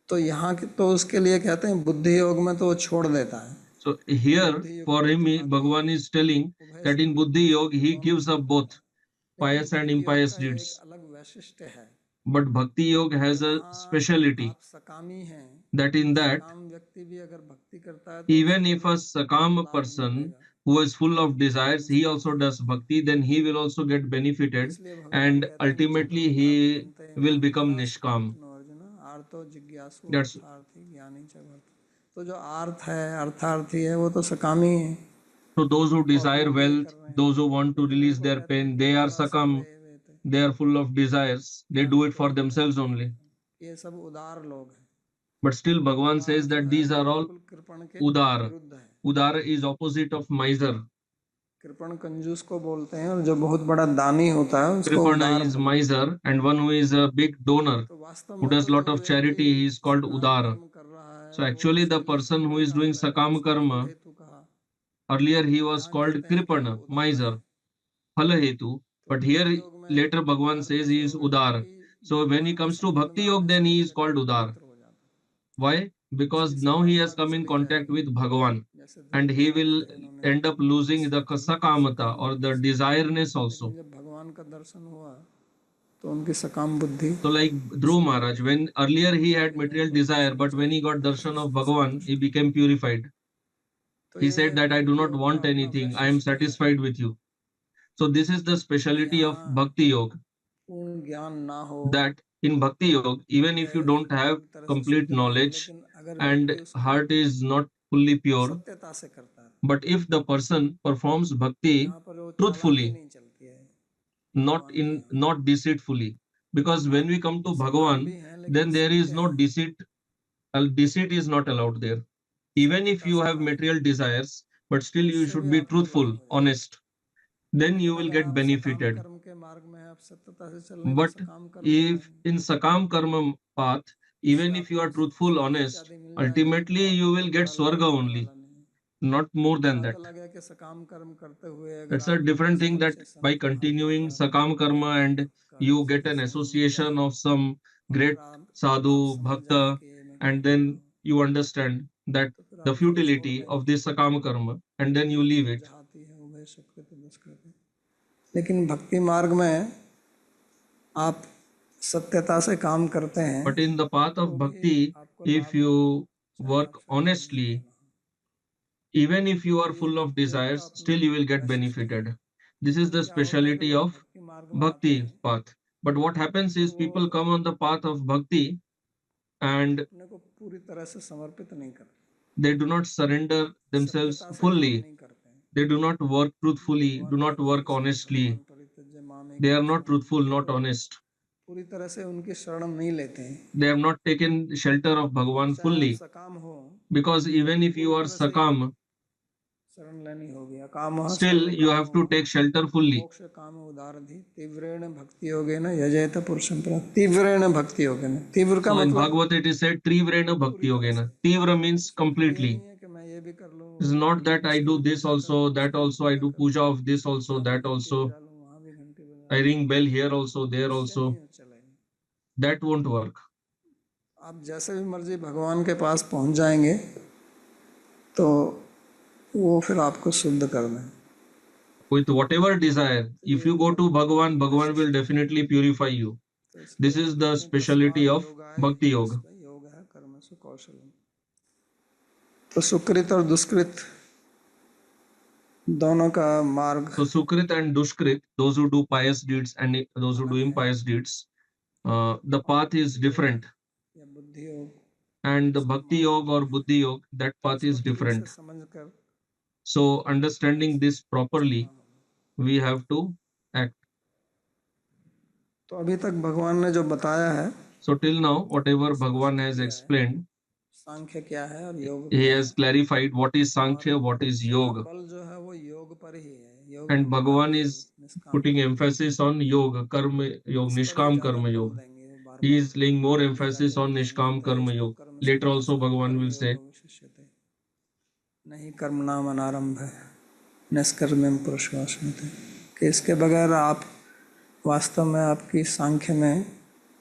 तो यहाँ की तो उसके लिए कहते हैं बुद्धि योग में तो वो छोड़ देता है, So here बुद्धि योग for को him, चुनाती Bhagavan is telling उभय that in Sukriti Buddhi Yoga he दोनों gives छोड़ up देता both है। लेकिन pious and भक्ति योग impious का एक deeds. अलग वैशिष्ट्य है But Bhakti Yoga कि has a वहाँ speciality आप सकामी हैं, that in that सकाम व्यक्ति भी अगर भक्ति करता है तो even उसको if भी a Sakam लाभ person मिलेगा, who is full of desires, he उसको also भी। does Bhakti, then he will also get तो benefited इसलिए भगवान and कहते हैं कि ultimately चतुर्विधा he विभक्ते will माम become जना Nishkam. सुकृतिनो अर्जुन आर्तो जिज्ञासु That's अर्थार्थी ज्ञानी च भक्त। तो जो आर्थ है, अर्थार्थी है, वो तो सकामी है, so those who वो अपने desire लिए wealth, कर रहे हैं। those who want to लेकिन release उनको their कहते हैं pain, कि they are उदारा Sakam, सर्वे वेते they are full of desires, they do it for themselves only. ये सब उदार लोग हैं। But still Bhagavan says उदार जो that है these वो are all बिल्कुल कृपण के Udar. विरुद्ध है। Udar is opposite of miser. कृपण कंजूस को बोलते हैं, और जो बहुत बड़ा दानी होता है उसको Kripana उदार is बोलते हैं। miser, and one who is a big donor, तो वास्तव who में does तो lot जो of व्यक्ति charity, he is called सकाम Udara. कर्म कर रहा है So वो actually the उसके लिए person who is कृपण doing है, पहले Sakam उसको फल Karma, हेतु कहा, earlier he was यहाँ called कहते हैं कि वो Kripana, उदार miser, है। Phala Hetu. तो But भक्ति here योग में later Bhagavan उदार says कैसे he is हो गए? Udar. क्योंकि So when he भगवान के comes to संबंध में Bhakti Yoga, आने then से he वो is व्यक्ति called Udar. पवित्र हो जाता है, Why? Because उसकी now he has सकामता come in चली contact जाएगी। with Bhagavan, जैसे ध्रुव and he महाराज will थे, उन्होंने end up losing the भस्म किया Sakamata सकाम or बुद्धि the से, desireness लेकिन also. जब भगवान का दर्शन हुआ तो उनकी सकाम बुद्धि So like Dhruv शुद्ध हो Maharaj, गई, when earlier he और had आगे नहीं material बढ़ना desire, but when चाहे, he got darshan of Bhagavan, he संतुष्ट हो। became purified. तो He ये said that I do भक्ति not योग का want अपना anything. I am वैशिष्ट्य है satisfied with you. So this is the कि speciality of यहाँ Bhakti Yoga, पूर्ण ज्ञान ना हो, that in Bhakti Yoga, even if you हृदय don't have पूरी तरह से complete शुद्ध ना हो, knowledge लेकिन अगर and व्यक्ति उसको heart is not fully pure, सत्यता से करता है, but if the person performs तो Bhakti यहाँ पर वो चालाकी truthfully, नहीं चलती है भगवान के यहाँ। not deceitfully, because when आप we come to सकाम भी Bhagavan, हैं लेकिन then there सत्य is no हैं, deceit. Deceit is not allowed there. Even if सत्यता you से have काम material करते हैं, desires, but तो still you उससे should भी be आपको लाभ truthful, हो जाएगा। honest. Then लेकिन you will अगर get आप सकाम benefited. कर्म के मार्ग में आप सत्यता से चल नहीं तो But सकाम कर्म हो if जाएंगे, in Sakam Karma path, उससे even if you आपको are truthful, स्वर्ग honest, इत्यादि मिल जाएगा, ultimately और you कोई will get बड़ा लाभ Swarga होने only, वाला नहीं है। not more than बात that. अलग है कि सकाम कर्म करते हुए अगर That's a आप different thing, बहुत that से by संत महात्मा continuing का Sakam Karma and का you get an संग मिल association जाए, of some और great फिर आप sadhu, समझ जाएं bhakta, कि ये मैं कर and रहा then हूँ, you understand that तो फिर the आप उसको छोड़ futility देंगे। of this Sakam Karma, and then you ये leave चीज़ it. जहाँ आती है उभय सुकृत दुष्कृत। लेकिन भक्ति मार्ग में आप सत्यता से काम करते हैं But in the path तो of भी bhakti, आपको if लाभ होगा, you चाहे आप work सकाम हैं क्यों honestly, ना हो। even if you तो are ये full of भक्ति योग का desires, अपना still you will get वैशिष्ट्य है। benefited. This is तो the क्या होता है कि speciality लोग of भक्ति मार्ग में आते bhakti हैं path. But what happens और is वो people come on the path of bhakti and अपने को पूरी तरह से समर्पित नहीं करते, they do not surrender themselves सत्यता से काम fully. नहीं करते हैं। They do not work truthfully, do भगवान not कहते हैं work कि सब धर्मान honestly. परित्यज्य माम They are एकम not शरणं truthful, व्रज, not वो honest. पूरी तरह से उनकी शरण नहीं लेते हैं। They have not taken shelter of तो Bhagavan चाहे आप fully. सकाम हो, Because even तो if you पूरी are तरह से ही sakam, शरण लेनी होगी। अकामः still सर्व you have कामो to take shelter fully. मोक्ष काम उदारधि तीव्रेण भक्ति योगेन यजेत पुरुषं प्राप्त। तीव्रेण भक्ति योगेन, तीव्र का So in मतलब Bhagavad it is said Trivrena पूरी Bhakti तरह से। Yogena. Tivra means उसमें फिर ये नहीं completely. है कि मैं ये भी कर लूँ, It's not that I उसकी do भी this पूजा कर also, लूँ, that उसकी भी also, I पूजा do कर लूँ, puja of this also, यहाँ भी that घंटी also. बजा लूँ, वहाँ भी घंटी बजा I लूँ, ring bell here also, there इससे नहीं also. चलेगा। That won't work. आप जैसे भी मर्जी भगवान के पास पहुँच जाएंगे तो वो फिर आपको शुद्ध कर दें। with whatever desire. If you go to Bhagwan, Bhagwan will definitely purify you. तो इसके This बाद is the कहते हैं, speciality तस्माद् of योगाय Bhakti Yoga. युज्यस्व योगः कर्मसु कौशलम्। तो सुकृत और दुष्कृत दोनों का मार्ग So Sukrit and Dushkrit, those who do pious deeds and those who do impious deeds, the path is different. या बुद्धि योग, And the Bhakti Yoga or Buddhi Yoga, that path इसको is ठीक से different. समझकर So understanding this properly, we have to act. तो अभी तक भगवान ने जो बताया है, So till now, whatever Bhagwan has explained, सांख्य क्या है और योग he क्या है, has clarified what is Sankhya, what is उसका Yoga. बल जो है वो योग पर ही है, योग And कर्म Bhagavan योग, is निष्काम putting कर्म, emphasis on Yoga, Karma Yoga, इस पर ही Nishkam ज्यादा Karma बल Yoga. देंगे वो बार He bar is laying more धीरे emphasis on धीरे Nishkam कहते Karma हैं, Yoga. कर्म Later also संन्यासात् Bhagavan will say, कर्मयोगो विशिष्यते, नहीं कर्म नाम अनारंभ है निष्कर्म्यम पुरुषवासमिति, कि इसके बगैर आप वास्तव में आपकी सांख्य में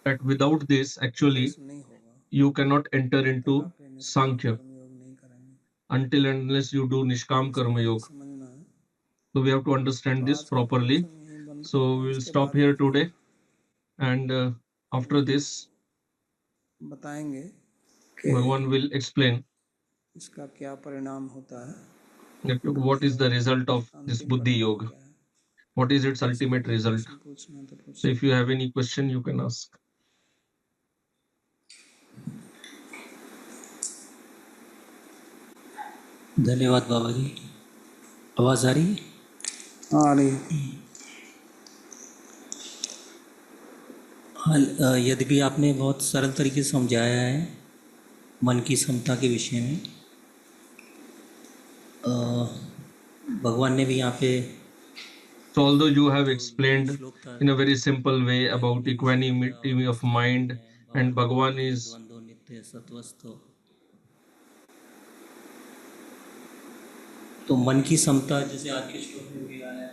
that without this, actually, प्रवेश नहीं होगा, you cannot enter जब तक into आप ये निष्काम Sankhya कर्म योग नहीं करेंगे। until and unless you do Nishkam इसको Karma ठीक Yoga. समझना है। So we have to तो understand this आज का properly. प्रवचन यहीं बंद So करते we हैं, will इसके stop बाद में here फिर today. And after this, बताएंगे कि Bhagavan will explain इसका क्या परिणाम होता है, that what is the result of this अंतिम Buddhi परिणाम Yoga. क्या है। What is its इसको ultimate कोई result? प्रश्न पूछना है तो पूछ So if you have any question, you can ask. धन्यवाद बाबा जी। आवाज़ आ रही है? हाँ, आ रही है। हाँ, यद्यपि आपने बहुत सरल तरीके से समझाया है मन की समता के विषय में, भगवान ने भी यहाँ पे So although you have explained in a very simple way about equanimity of mind, and Bhagavan is द्वंद्व नित्य सत्वस्थ, तो मन की समता जैसे आज के श्लोक में भी आया है,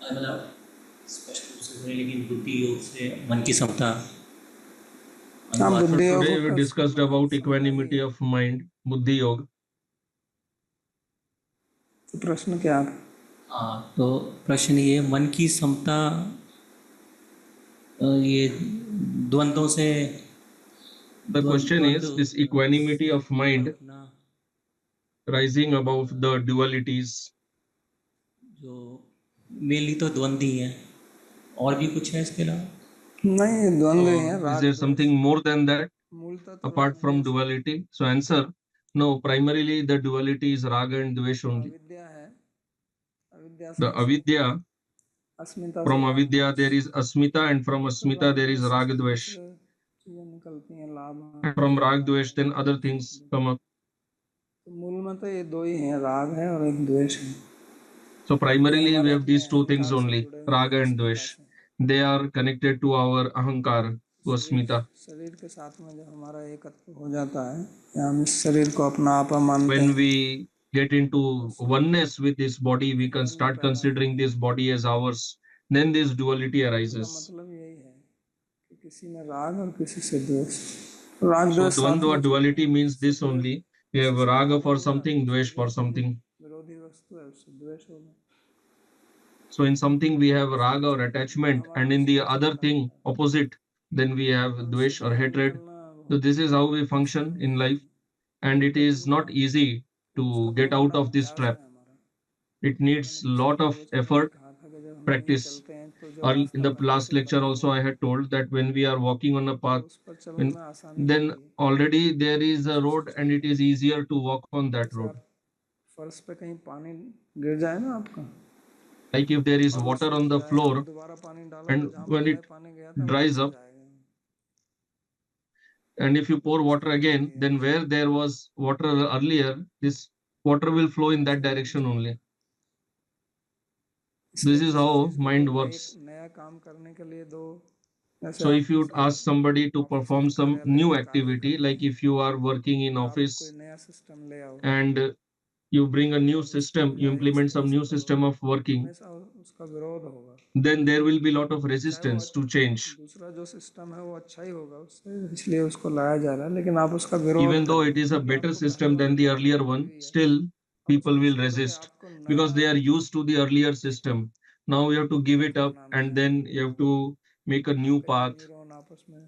मतलब स्पष्ट रूप से नहीं, लेकिन बुद्धि योग से मन की समता हाँ, अनुवाद बुद्धि योग today we का discussed about समझना ही equanimity है। of mind, Buddhi Yoga. तो प्रश्न क्या है? हाँ, तो प्रश्न ये मन की समता, ये द्वंद्वों से, The question is this equanimity of mind rising above the dualities. जो मेनली तो द्वंद्व ही है, और भी कुछ है इसके अलावा? नहीं, द्वंद्व ही है, Is राग there द्वेष। something more than that मूलतः तो apart from duality? So answer, no, primarily the duality is raga and dvesh only. अविद्या है, अविद्या The से avidya, अस्मिता from से राग avidya द्वेष। there is asmita, and from तो asmita there is द्वेष से raga फिर dvesh. दूसरे चीजें निकलती हैं, लाभ, And from rag dvesh then other things come up. तो मूल में तो ये दो ही हैं, राग है और एक द्वेष है। So primarily we have these two things अहंकार से only, जुड़े हुए raga हैं, and अस्मिता dvesh. से। They are connected to our ahankar, to asmita. शरीर के साथ में जब हमारा एकत्व हो जाता है, या हम इस शरीर को अपना आपा मानते When हैं, we get into oneness with this body, we can start considering this body as ours. Then this duality इसका arises. मतलब यही है कि किसी में राग और किसी से द्वेष। राग So द्वेष साथ dvandva में duality means this only. We have raga for something, dvesh for something. विरोधी वस्तु है, उससे द्वेष होगा। So in something we have raga or attachment, and in the other thing opposite, then we have dvesh or hatred. So this is how we function in life, and it is not easy to get out of this trap. It needs lot of effort, practice. Or in the last lecture also I had told that when we are walking on a path, then already there is a road and it is easier to walk on that road. फर्श पे कहीं पानी गिर जाए ना आपका, Like if there is water on the floor दोबारा पानी डालो तो and जहाँ when पहले it पानी गया था dries up, and if you pour water again, then where there was water earlier, this water will flow in that direction only. This is how mind works. नया काम करने के लिए दो, So if you ask somebody to perform some new activity, like if you are working in कोई office नया system ले आओ, and you bring a new system, you implement some new system of working, हमेशा उसका विरोध होगा। then there will be a lot of resistance to change. दूसरा जो सिस्टम है वो अच्छा ही होगा उससे, इसलिए उसको लाया जा रहा है, लेकिन आप उसका विरोध Even though it is a better system than the earlier one, still people will resist because they are used to the earlier system. Now you have to give it up and then you have to make a new path. Neuron आपस में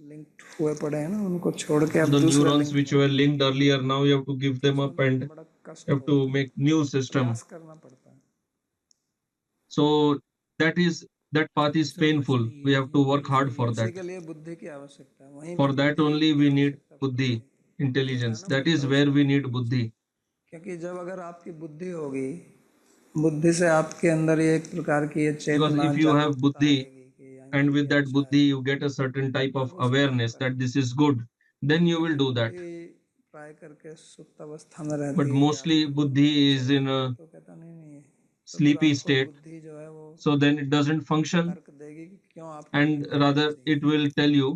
linked हुए पड़े हैं ना, उनको छोड़ के अब The दूसरे neurons link which were linked earlier, now you have to give them up and बड़ा कष्ट you have to make new system. प्रयास करना पड़ता है। So that path is painful. We have to work hard for उसी that. के लिए बुद्धि की आवश्यकता है, वहीं For पे that बुद्धि only की we need आवश्यकता buddhi, पड़ती है। intelligence. That is where we need buddhi. क्योंकि जब अगर आपकी बुद्धि होगी, बुद्धि से आपके अंदर ये एक प्रकार की ये Because Chetna if you have जागरूकता buddhi आएगी कि यानी and with ये that अच्छा buddhi है, you get a certain type of तब उसको आप awareness that करेंगे। this is good, then you will do that. बुद्धि प्राय करके सुप्त अवस्था में रहती But है कि mostly आपको जो buddhi करना is चाहिए, in a तो कहता नहीं तो फिर sleepy आपको state, बुद्धि जो है वो so then it doesn't function, तर्क देगी कि क्यों आपको and नहीं करना rather चाहिए। it will tell you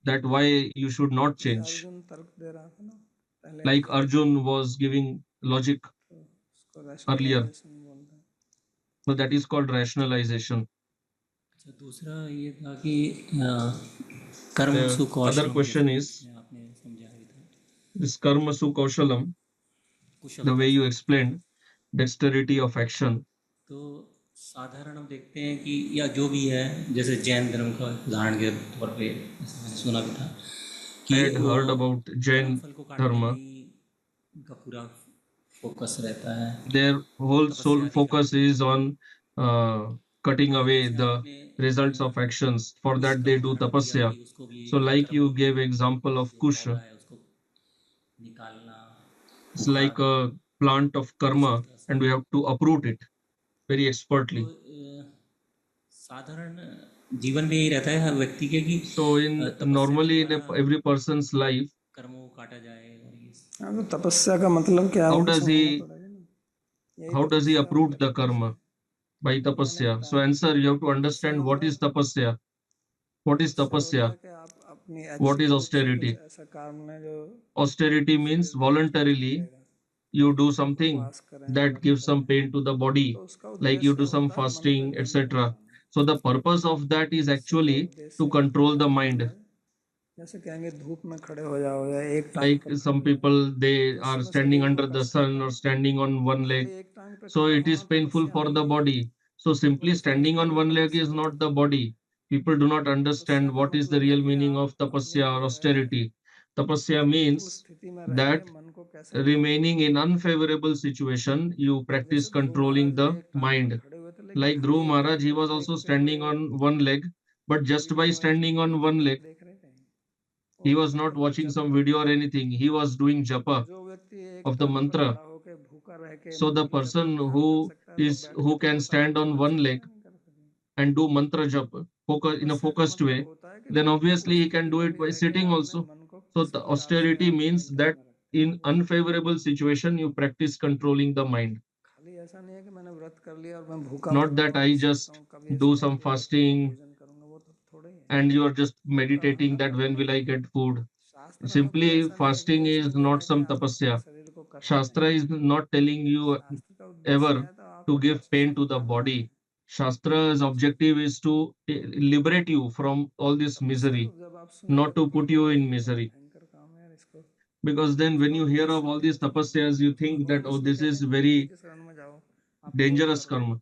that why you should not जैसे change. अर्जुन तर्क दे रहा था ना पहले, Like Arjun was giving logic तो उसको earlier, rationalization बोलते हैं। so that is called rationalization. अच्छा, दूसरा ये था कि कर्म The सुकौशलम, other question जैसे is बीच में आपने समझाया भी था, this karma su kaushalam, the कुशलता way you से। explained, dexterity of action. तो साधारण हम देखते हैं कि या जो भी है, जैसे जैन धर्म का उदाहरण के तौर पे जैसे मैंने सुना भी था I कि had heard about Jain कर्म फल को काटने में dharma. ही उनका पूरा फोकस रहता है। Their whole तपस्या sole नहीं focus करते। is on cutting away जैसे the आपने results of actions. For Kush that का they do उदाहरण दिया tapasya. कि उसको भी So like कर्म you में gave example of जो Kush, पौधा है उसको निकालना, it's like a plant of karma and we have to uproot it very तो expertly. साधारण जीवन में यही रहता है हर व्यक्ति के कि So in तपस्या के normally in द्वारा every person's life, कर्मों को काटा जाए। और ये हाँ, तो तपस्या का मतलब क्या है how वो तो does समझना he पड़ेगा ना। यही how does he तपस्या uproot होता the है। karma? By मैंने tapasya. So बताया answer, you have to understand तपस्या what is मतलब tapasya, what is तपस्या होता है tapasya, कि आप अपनी what इच्छा is रूप से कुछ austerity. ऐसा काम है जो Austerity means शरीर को तृप्ति voluntarily करेगा। you do आप something उपवास करें, that व्रत gives some करें, pain to the body, तो उसका like you उद्देश्य do some होता है मन पे fasting, नियंत्रण etc. पाना। So the purpose of that is तपस्या का actually उद्देश्य to है कि control the आप mind. जो है, जैसे कहेंगे धूप में खड़े हो जाओ या एक टांग Like पर खड़े some हो जाओ, people, they तो are उसमें standing शरीर को under the कष्ट sun होता or है। standing on one leg, खाली एक टांग पे so खड़ा it is होना painful तपस्या for नहीं the है। body. So simply बड़े standing समझते on हैं कि one leg तपस्या is का not the मतलब body. People do not तपस्या understand का what is the मतलब है real कि meaning आप of अपनी tapasya or जो है austerity. Tapasya प्रतिकूल means स्थिति में रह के that मन को कैसे नियंत्रित remaining in करना है। unfavorable situation, you अब जैसे practice ध्रुव महाराज controlling भी the एक टांग पर mind. खड़े हुए थे, लेकिन Like खाली Dhruv एक Maharaj, टांग he पर was also देखते हुए standing वो on one leg, but just by video या standing on यूट्यूब one नहीं leg, देख रहे कहीं, वो he was अपना not केवल watching जप some कर video रहे or थे। anything. He was doing japa जो व्यक्ति एक of the टांग पर mantra. खड़ा होकर भूखा रह के So the मंत्र जप में person ध्यान कर सकता है, तो बैठ who के can थोड़ा सा stand बच्चे on कर one सकते leg हैं, नहीं कर सकते। and do mantra japa in a तपस्या का focused मतलब way, होता है कि then प्रतिकूल obviously he can स्थिति do में it भी by रह के sitting आपने also. मन को So किसी the प्रकार से austerity आप means नियंत्रण that में रखते हैं। in unfavorable situation you practice controlling the mind. खाली ऐसा नहीं है कि मैंने व्रत कर लिया और मैं भूखा Not मरने that वाला I सोचता just हूँ, कब ये do समय some मिलेगा तब मैं fasting भोजन करूंगा, वो तो थोड़े ही है। and you are just उसका meditating her that when will I मतलब get food. शास्त्र हमें कोई Simply ऐसा नहीं fasting उपदेश is नहीं दे रहा not है कि some आप अपने tapasya. शरीर को कष्ट दें। Shastra is not telling you शास्त्र का उद्देश्य ever है तो to आपको give कष्ट से pain to the निकालना है। body. Shastra's objective is to liberate you from all this तपस्या तो misery, जब आप सुनेंगे not तो to put कहेंगे you अरे in ये बड़ा misery. भयंकर काम है यार, इसको Because then when इसका you hear of उद्देश्य all नहीं these है समझना। tapasyas, you तो think that, भगवान oh, इसलिए this कहते is हैं कि बुद्धि very की शरण में जाओ, आप योग dangerous करो। karma.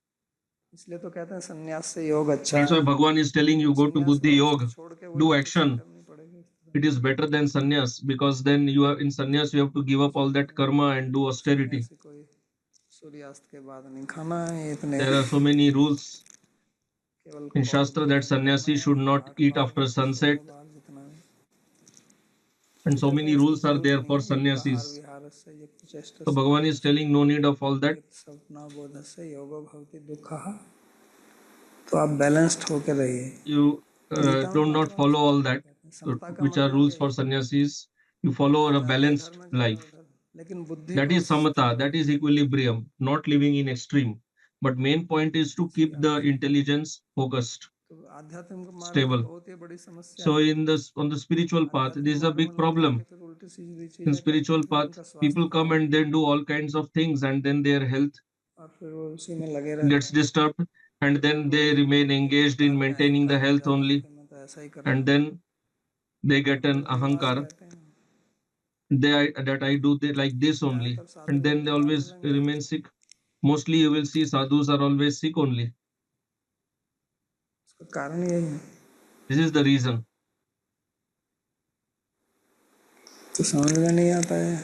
इसलिए तो कहते हैं संन्यास से योग अच्छा That's है, why Bhagwan is telling you लेकिन go to संन्यास में Buddhi उसको Yoga, छोड़ के वही do तपस्या action. करनी पड़ेगी इस तरह। It is better than sannyas because then you have in sannyas you have to give up all that karma and do austerity. सन्यासी कोई सूर्यास्त के बाद नहीं खाना है, इतने There are so many rules केवल in कौल Shastra that भोजन करना sannyasi should है, not पाठ eat पाठ after बस sunset, सुबह बाद जितना है। and तो so कहते हैं many इसकी rules are जरूरत there नहीं for है, युक्त आहार sannyasis. विहार से युक्त चेष्ट So से Bhagavan is telling no need of all that. युक्त सपना बोध से योगो भवति दुःखः। तो आप बैलेंस्ड होकर रहिए। You गीता में do not महात्मा follow उसको all यही that, कहते हैं, समता का which are मतलब rules for यही है sannyasis. You कि follow ना a ज्यादा इधर balanced ना ज्यादा life. उधर, लेकिन बुद्धि That को is स्थिर samatha, that is रखिए। equilibrium, not living in extreme. But main point is to इसकी keep the आवश्यकता। intelligence focused, तो आध्यात्मिक मार्ग की stable. बहुत ही बड़ी समस्या So है। in this on the spiritual path, आध्यात्मिक this is a मार्ग में big लोग जाके problem. फिर उल्टी सीधी In चीजें करते हैं, spiritual फिर path, उनका स्वास्थ्य people come खराब and होता then do all kinds of things, and then their health है और फिर वो उसी में लगे रहते gets हैं। disturbed, and then फिर वो they remain एक engaged प्रकार in के maintaining the अहंकार हो health जाता है only, कि मैं तो ऐसा ही कर रहा and हूँ, then they get तो an बीमार ahankar. रहते हैं। that I do like this only, and then they always remain sick. Mostly you will see sadhus are always sick only. उसका कारण यही है। This is the reason. तो समझ में नहीं आता है।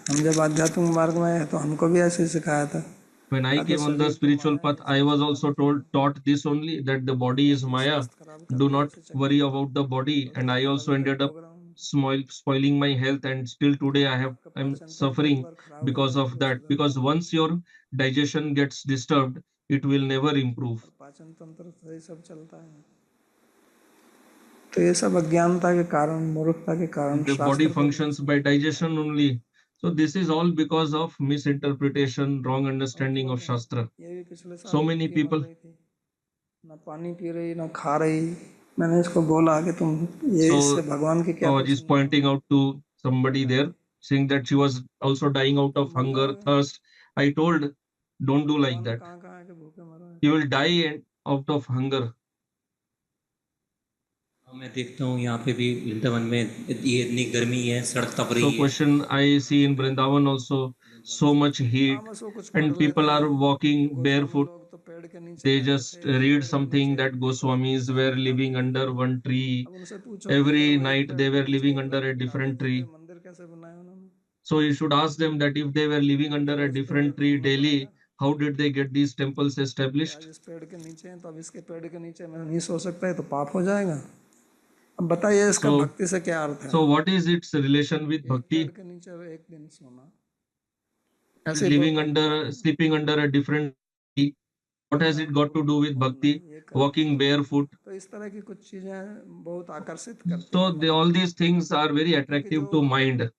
हम जब आध्यात्मिक मार्ग में आए तो हमको भी ऐसे ही सिखाया था। When I came on the spiritual path, I was also taught this only, that the body is Maya. Do not worry about the body. And I also ended up spoiling my health, and still today I'm suffering because of that. Because once your digestion gets disturbed, it will never improve. पाचन तंत्र से सब चलता है। तो ये सब अज्ञानता के कारण, मूर्खता के कारण The body functions by digestion only. So this is all because of misinterpretation, wrong understanding of Shastra. ये भी पिछले साल So many बीमार people. रही थी, ना पानी पी रही ना खा रही। मैंने इसको बोला कि तुम ये इससे भगवान की क्या Is pointing out to somebody there, saying that she was also dying out of hunger, thirst. I told, don't do like that. कहाँ कहाँ के भूखे मरो। You will die out of hunger. मैं देखता हूँ यहाँ पे भी वृंदावन में ये इतनी गर्मी है, सड़क तप रही So है। question I see in Vrindavan also, so much heat, and people are walking barefoot. लोग तो पेड़ के नीचे They बैठे just थे, read पेड़ के something नीचे that Goswamis were living under one tree. अब उनसे पूछो Every अगर वो एक night पेड़ they के were नीचे living एक under a रात बिता different देते थे, tree. मंदिर कैसे बनाया उन्होंने? So you should ask them that if they were living under a different tree daily, how did they get these temples established? आज इस पेड़ के नीचे हैं तो अब इसके पेड़ के नीचे मैं नहीं सो सकता है तो पाप हो जाएगा। अब बताइए इसका भक्ति से क्या अर्थ है? So what is its relation with bhakti? पेड़ के नीचे एक दिन सोना, Sleeping under a different tree. What has it got to do with bhakti? Walking barefoot. तो इस तरह की कुछ चीजें बहुत आकर्षित करती So हैं। all these things are very attractive to mind.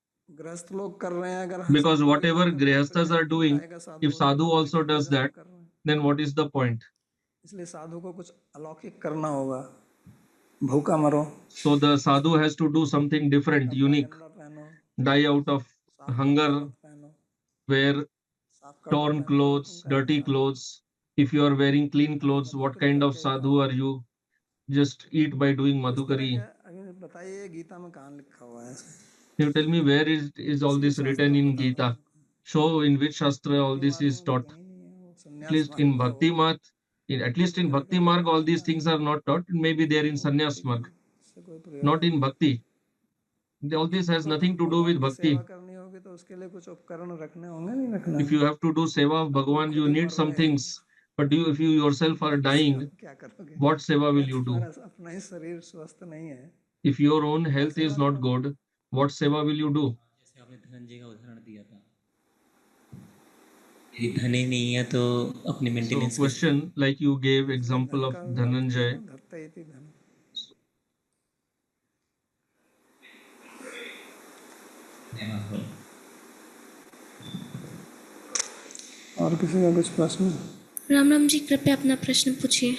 गृहस्थ लोग कर रहे हैं, अगर Because whatever grihasthas are doing, if sadhu also does that, then what is the point? इसलिए साधु को कुछ अलौकिक करना होगा। भूखा मरो, So the sadhu has to do something different, unique. Die out of hunger, wear torn clothes, dirty clothes. If you are wearing clean clothes, what kind of sadhu are you? Just eat by doing madhukari. अभी बताइए गीता में कहाँ लिखा हुआ है? You tell me, where is all this written in Gita? Show in which shastra all this is taught. At least in Bhakti Marg, all these things are not taught. Maybe they are in Sannyas Marg, not in Bhakti. All this has nothing to do with Bhakti. करनी होगी तो उसके लिए कुछ उपकरण रखने होंगे, नहीं रखना? If you have to do seva of Bhagavan, you need some things. But if you yourself are dying, क्या करोगे? what seva will you do? अपना ही शरीर स्वस्थ नहीं है। If your own health is not good, what seva will you do? जैसे आपने धनंजय का उदाहरण दिया था, यदि धन ही नहीं है तो अपनी maintenance. So question, like you gave example of Dhananjay. और किसी का कुछ प्रश्न? राम राम जी, कृपया अपना प्रश्न पूछिए।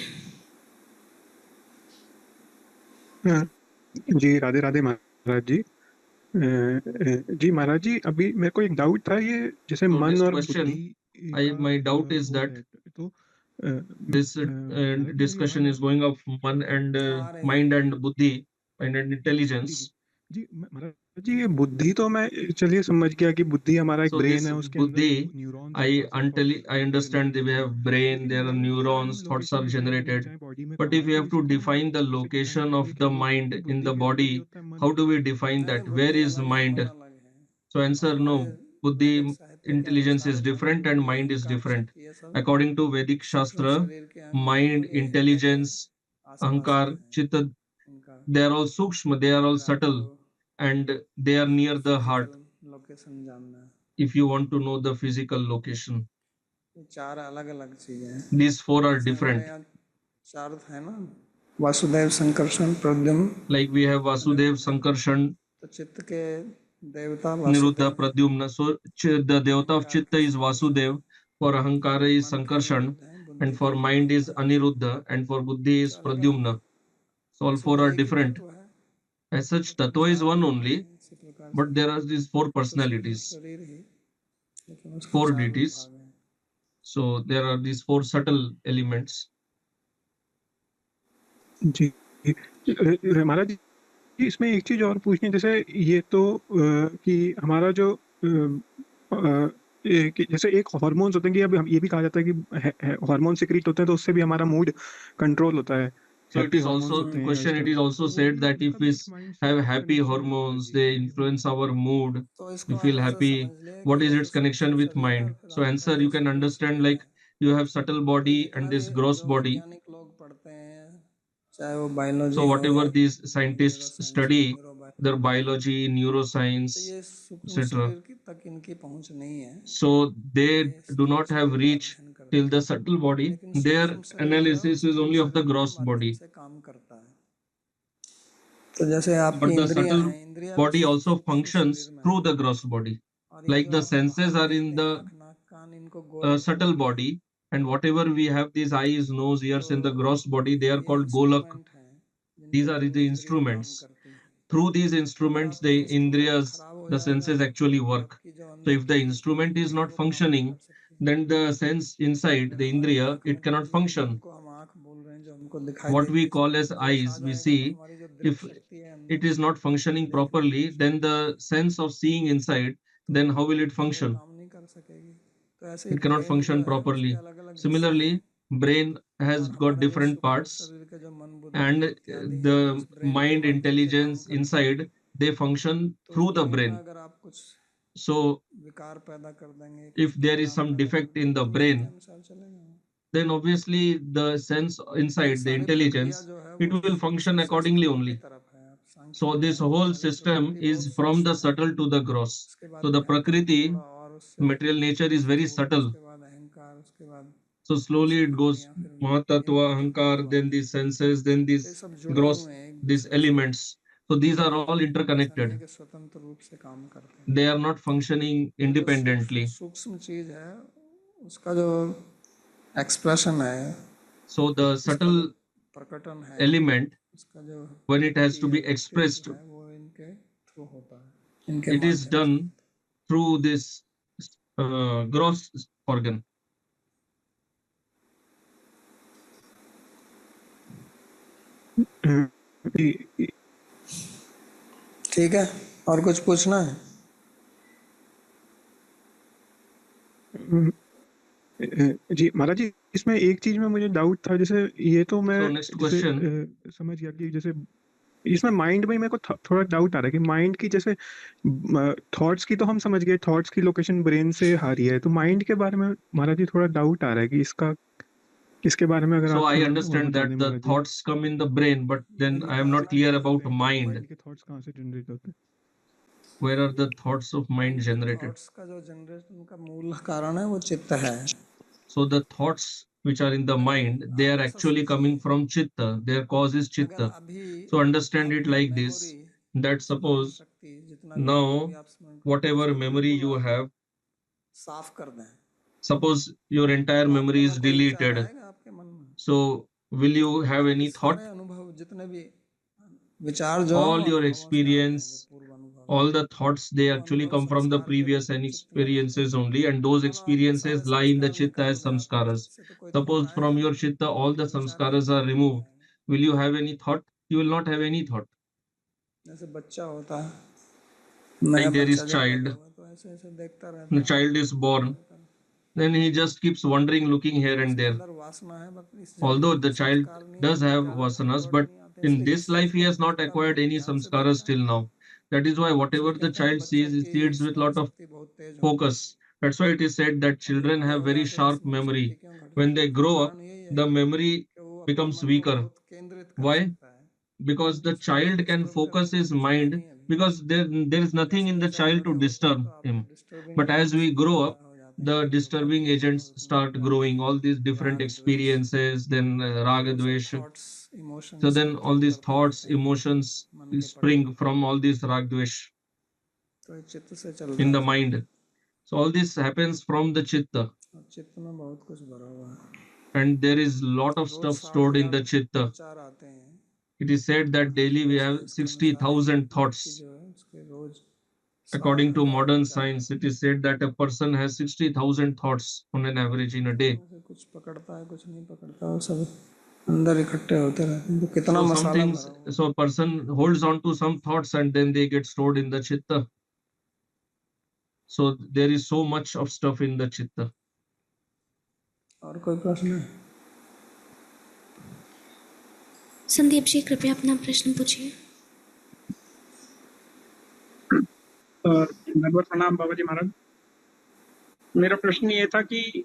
जी राधे राधे महाराज जी। जी महाराज जी, अभी मेरे को एक डाउट था, ये जैसे मन और बुद्धि, my doubt is that तो this discussion is going of mind and buddhi and intelligence. जी महाराज जी, ये बुद्धि तो मैं चलिए समझ गया कि बुद्धि हमारा एक ब्रेन है, उसके buddhi, neurons, I understand they have brain, there are neurons, thoughts are generated. But if you have to define the location of the mind in the body, how do we define that? Where is mind? So answer, no. Buddhi, intelligence is different and mind is different. According to Vedic Shastra, mind, intelligence, ahankar, chitta, they are all sukshma, they are all subtle, and they are near the heart. Location जानना है। If you want to know the physical location, ये चार अलग अलग चीजें हैं। these four are different. चार है ना, Vasudev, Sankarshan, Pradyumna. Like we have Vasudev, Sankarshan, तो चित्त के देवता Niruddha, Pradyumna. So the devata of chitta is Vasudev, for ahankara is Sankarshan, and for mind is Aniruddha, and for buddhi is Pradyumna. So all four are different. As such, Tattva is one only, but there are these four personalities, four deities. So there are these four subtle elements. जी महाराज जी, जी, इसमें एक चीज और पूछनी है, जैसे ये तो कि हमारा जो कि जैसे एक हार्मोन्स होते हैं कि अब हम ये भी कहा जाता है कि हार्मोन सिक्रीट होते हैं तो उससे भी हमारा मूड कंट्रोल होता है, So it happy is hormones also होते हैं question. It आजकल, is also तो वो said भी that if उनका we भी एक माइंड से have कुछ happy कनेक्शन है hormones, ये they ये भी influence our mood. तो We इसको आप feel ऐसे happy. समझ लिए कि What is जैसे its सूक्ष्म connection with शरीर है और mind? फिर So आपका answer जो you can स्थूल understand शरीर like है। you have subtle तो body जितना and भी this gross जो body. वैज्ञानिक लोग पढ़ते हैं, चाहे वो बायोलॉजी So हो whatever या these scientists न्यूरोसाइंस हो, study, their न्यूरोबायोलॉजी हो, biology, तो neuroscience, ये सूक्ष्म etc. शरीर की तक इनकी पहुंच नहीं है, So they ये do स्थूल not have शरीर का reach अध्ययन till करते the हैं। subtle body. लेकिन Their सूक्ष्म शरीर जो है वो analysis is स्थूल only of the शरीर के gross माध्यम body. से काम करता है। तो जैसे आपकी But the इंद्रियां subtle हैं, इंद्रियां भी body also सूक्ष्म functions शरीर में through आती the हैं। gross body. और ये Like जो the आप senses हाथ are in देखते हैं, the आँख, नाक, कान, इनको गोलक subtle बोलते हैं। body, and whatever we have these eyes, nose, ears in the तो gross body, they are ये called golak. इंस्ट्रूमेंट हैं These जिनके are थ्रू the इंद्रियां काम instruments. करती हैं। Through these तो अगर instruments, आपका the इंस्ट्रूमेंट indriyas, खराब हो the जाएगा senses actually तो work. आपकी जो So अंदर if the की instrument is इंद्रियां हैं not वो काम नहीं कर functioning, सकती। then the sense inside अगर the हमारी indriya, आँख में it कोई cannot चीज़ function. जिनको हम आँख बोल रहे हैं, जो हमको दिखाई What देती we है, इसमें call as कोई दोष आ eyes, we जाएगा तो see हमारी जो दृक if शक्ति है अंदर, it is not functioning देखने की properly, then शक्ति है, the sense of seeing inside, then how will it तो वो function? काम नहीं कर सकेगी। तो ऐसे ही It cannot ब्रेन जो function है उसके properly. अलग अलग हिस्से हैं, Similarly, brain has और got हमारे जो different सूक्ष्म parts, शरीर के जो मन बुद्धि and इत्यादि हैं वो the इस ब्रेन के mind माध्यम से काम intelligence करते हैं। inside, they function तो through the ब्रेन में brain. अगर आप कुछ So विकार पैदा कर देंगे, कुछ if there is programme some पैदा कर defect in देंगे, the तो उसी के brain, अनुसार चलेगा। then obviously the sense तो ये inside, the सारी प्रक्रिया intelligence, जो है it वो will function सूक्ष्म accordingly संस्कृति की only. तरफ है। आप सांख्य So this पढ़ें तो whole पहले system प्रकृति बहुत is from the सूक्ष्म है, subtle to the gross. उसके बाद So the भयंकर prakriti, थोड़ा और उससे material nature is very स्थूल, subtle. उसके बाद अहंकार, उसके बाद So slowly it goes पंचेंद्रियां, फिर Mahatattva, एक Ahankar, तत्व। then these senses, then तो ये these सब जुड़े gross, हुए हैं एक these दूसरे से, elements. So these are all ऐसा नहीं है interconnected. कि स्वतंत्र रूप से काम करते हैं। They are not functioning तो जो independently. सूक्ष्म चीज है उसका जो एक्सप्रेशन है, So the उसका जो subtle प्रकटन है, element, उसका जो when it has अभिव्यक्ति to है, be व्यक्तित्व expressed, है, वो इनके थ्रू होता है, इनके it is माध्यम से done होता through this gross organ. जी है। ठीक है, और कुछ पूछना है? जी महाराज जी, इसमें एक चीज में मुझे डाउट था, जैसे ये तो मैं So next जैसे question. समझ गया कि जैसे इसमें माइंड में मेरे को थोड़ा डाउट आ रहा है कि माइंड की जैसे थॉट्स की तो हम समझ गए, थॉट्स की लोकेशन ब्रेन से आ रही है, तो माइंड के बारे में महाराज जी थोड़ा डाउट आ रहा है कि इसके बारे में अगर So आप I थोड़ा और understand बता दें that the Maharaj ji. thoughts come in the brain, but then इनका I am not आना clear कैसे about देखते हैं? mind. माइंड के थॉट्स कहाँ से जनरेट होते हैं? Where are the thoughts of mind generated? Thoughts का जो जनरेशन का मूल कारण है वो चित्त है। So the thoughts which are in the mind, they आप are ऐसा actually coming सोचिए, from chitta. Their cause is अगर chitta. अभी So understand it आपकी like मेमोरी, this, that स्मरण suppose शक्ति, जितना भी मेमोरी now आप स्मरण करते हैं whatever उसको memory बिल्कुल you आप have, साफ कर दें, suppose your entire तो आपके memory में is कोई विचार deleted. आएगा आपके मन में? So will you have आपके any thought? सारे अनुभव, जितने भी विचार जो है All वो your अनुभवों से आते हैं, जो experience, पूर्व अनुभव all हैं, the thoughts, they वो actually अनुभव come from the संस्कार के रूप previous में चित्त में रहते experiences हैं। only, and those मानो आपके experiences सारे lie in the संस्कार chitta निकाल as दें, आपके चित्त samskaras. से तो कोई थॉट Suppose from आएगा your नहीं, chitta all the कोई विचार samskaras आपके are मन में नहीं removed. आएगा। Will you have any thought? You will not have any thought. जैसे बच्चा होता है, नया Like there बच्चा is जब पैदा child, हुआ तो ऐसे ऐसे देखता रहता the है, child is born, then he just keeps wandering, looking here and उसके there. अंदर वासना है, बट इस जन्म में Although कोई the child संस्कार नहीं does है, have विचार vasanas, थॉट but नहीं आते, in इसलिए this इस चीज life he को has not देखता acquired नहीं, any ध्यान से samskaras देखता है। till now. That is why इसलिए whatever the कहते हैं child बच्चे sees, he की sees with स्मरण lot of शक्ति बहुत तेज होती है। focus. That's why it is said that और जब children बड़े have हो very जाते हैं तो sharp स्मरण शक्ति memory. क्यों घट When जाती they है? grow up, कारण यही है the memory कि वो अपने becomes मन को weaker. बहुत केंद्रित कर Why? सकता है, Because the उसको कोई child can डिस्टर्ब focus करने की his कोई जगह mind नहीं है अभी। because there is nothing जैसे in the विचार child to बड़े होते हैं disturb तो आपको him. Disturbing But as we agents grow पैदा up, हो जाते हैं, the जो disturbing agents start growing, all these different राग द्वेष, experiences, then तो raga वो सब dvesh. Thoughts, So emotions then all fluctuate these करते thoughts, रहते हैं emotions मन के पटल spring पे। from all these rag dvesh तो ये चित्त से चल रहा in है the सब, mind. So all this happens from the chitta, और चित्त में बहुत कुछ भरा हुआ है। and there is lot of rose stuff 60,000 stored in the chitta. विचार आते हैं। It is said that daily we have neuroscience के अनुसार एक 60,000 व्यक्ति thoughts. जो है उसके रोज According to 60,000 modern विचार science, आते it हैं। is said that a person has 60,000 thoughts on an average in a तो day. उनमें से कुछ पकड़ता है, कुछ नहीं पकड़ता, वो सब अंदर इकट्ठे होते रहते हैं, तो कितना So some मसाला things, भरा हुआ so a person holds on to some thoughts and then they get stored in the chitta. So there is so much of stuff in the chitta. है। और कोई प्रश्न है? संदीप जी कृपया अपना प्रश्न पूछिए। धन्यवाद, प्रणाम बाबा जी महाराज। मेरा प्रश्न ये था कि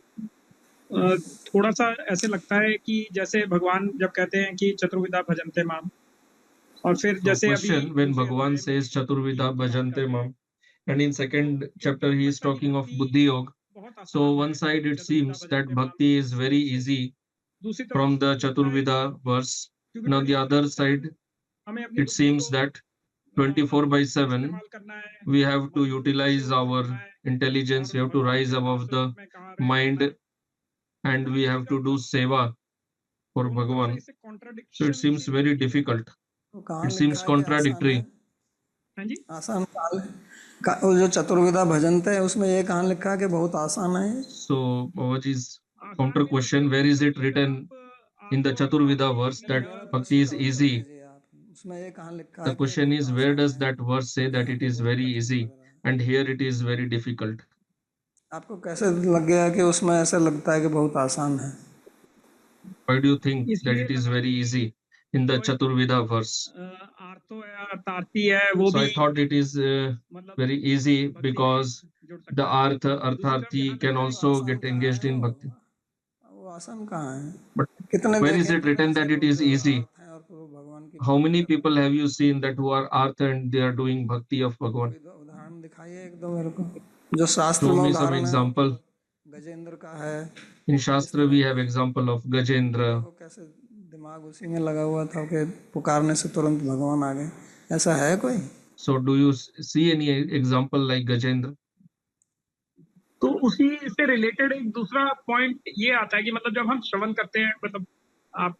थोड़ा सा ऐसे लगता है कि जैसे भगवान जब कहते हैं कि चतुर्विधा भजन्ते माम, और फिर So जैसे अभी question, when दूसरे Bhagavan अध्याय में says Chaturvidha बुद्धि योग की बात Bhajante कर रहे हैं, Mam, and in second chapter he is लगता है कि talking of भक्ति Buddhi Yoga. बहुत आसान So है one side it चतुर्विधा seems that भजन्ते माम bhakti is very से, easy दूसरी तरफ from the लगता है Chaturvidha कि verse. क्योंकि Now the 24/7 other side हमें अपनी it बुद्धि seems को that 24/7 इस्तेमाल करना है, we have to मन पूर्वक utilize से our करना है, intelligence, और we have to भगवान rise के above पास the में कहाँ रहना mind, होता है। and we have to do seva for दोनों तरफ से Bhagavan. इससे So कॉन्ट्राडिक्शन it seems सी very लगती है। difficult. तो कहाँ It लिखा seems है कि आसान है? contradictory. हाँ जी, आसान वो जो चतुर्विधा भजनते हैं उसमें ये कहाँ लिखा है कि बहुत आसान है? So Babaji's आसान counter के question, मतलब where is it जब written आप in the तो Chaturvidha आरती verse में that मेरा bhakti प्रश्न is का उत्तर easy? दीजिए आप। उसमें ये कहाँ लिखा The है कि ये question बहुत is, where आसान does है that verse say और that यहाँ it पे is बहुत very कठिन easy लग रहा है? and here it is very difficult? आपको कैसे लग गया कि उसमें ऐसा लगता है कि बहुत आसान है? Why do you think that इसलिए it is लगा very कि easy in the जो एक Chaturvidha verse? आर्तो है, अर्थार्थी है, वो So भी I thought it is मतलब very easy भक्ति में because जुड़ the सकता है। दूसरी तरफ Artharthi यहाँ can लिखा है also आसान get कहाँ engaged है in bhakti. वो आसान कहाँ है? But कितने where is देखे it हैं written ऐसे that it लोग is जो easy? अर्थ हैं और फिर वो भगवान की How भक्ति many कर रहे people हैं? have you seen that who are Artha and they are doing bhakti of Bhagavan? कोई उदाहरण दिखाइए एक दो मेरे को, जो शास्त्र Show में me some उदाहरण है। वो example. तो गजेंद्र का है, In इस Shastra तरह we के have example of तो Gajendra. देखो कैसे दिमाग उसी में लगा हुआ था कि पुकारने से तुरंत भगवान आ गए। ऐसा है कोई? So do you see any example like Gajendra? तो उसी से रिलेटेड एक दूसरा पॉइंट ये आता है कि मतलब जब हम श्रवण करते हैं, मतलब आप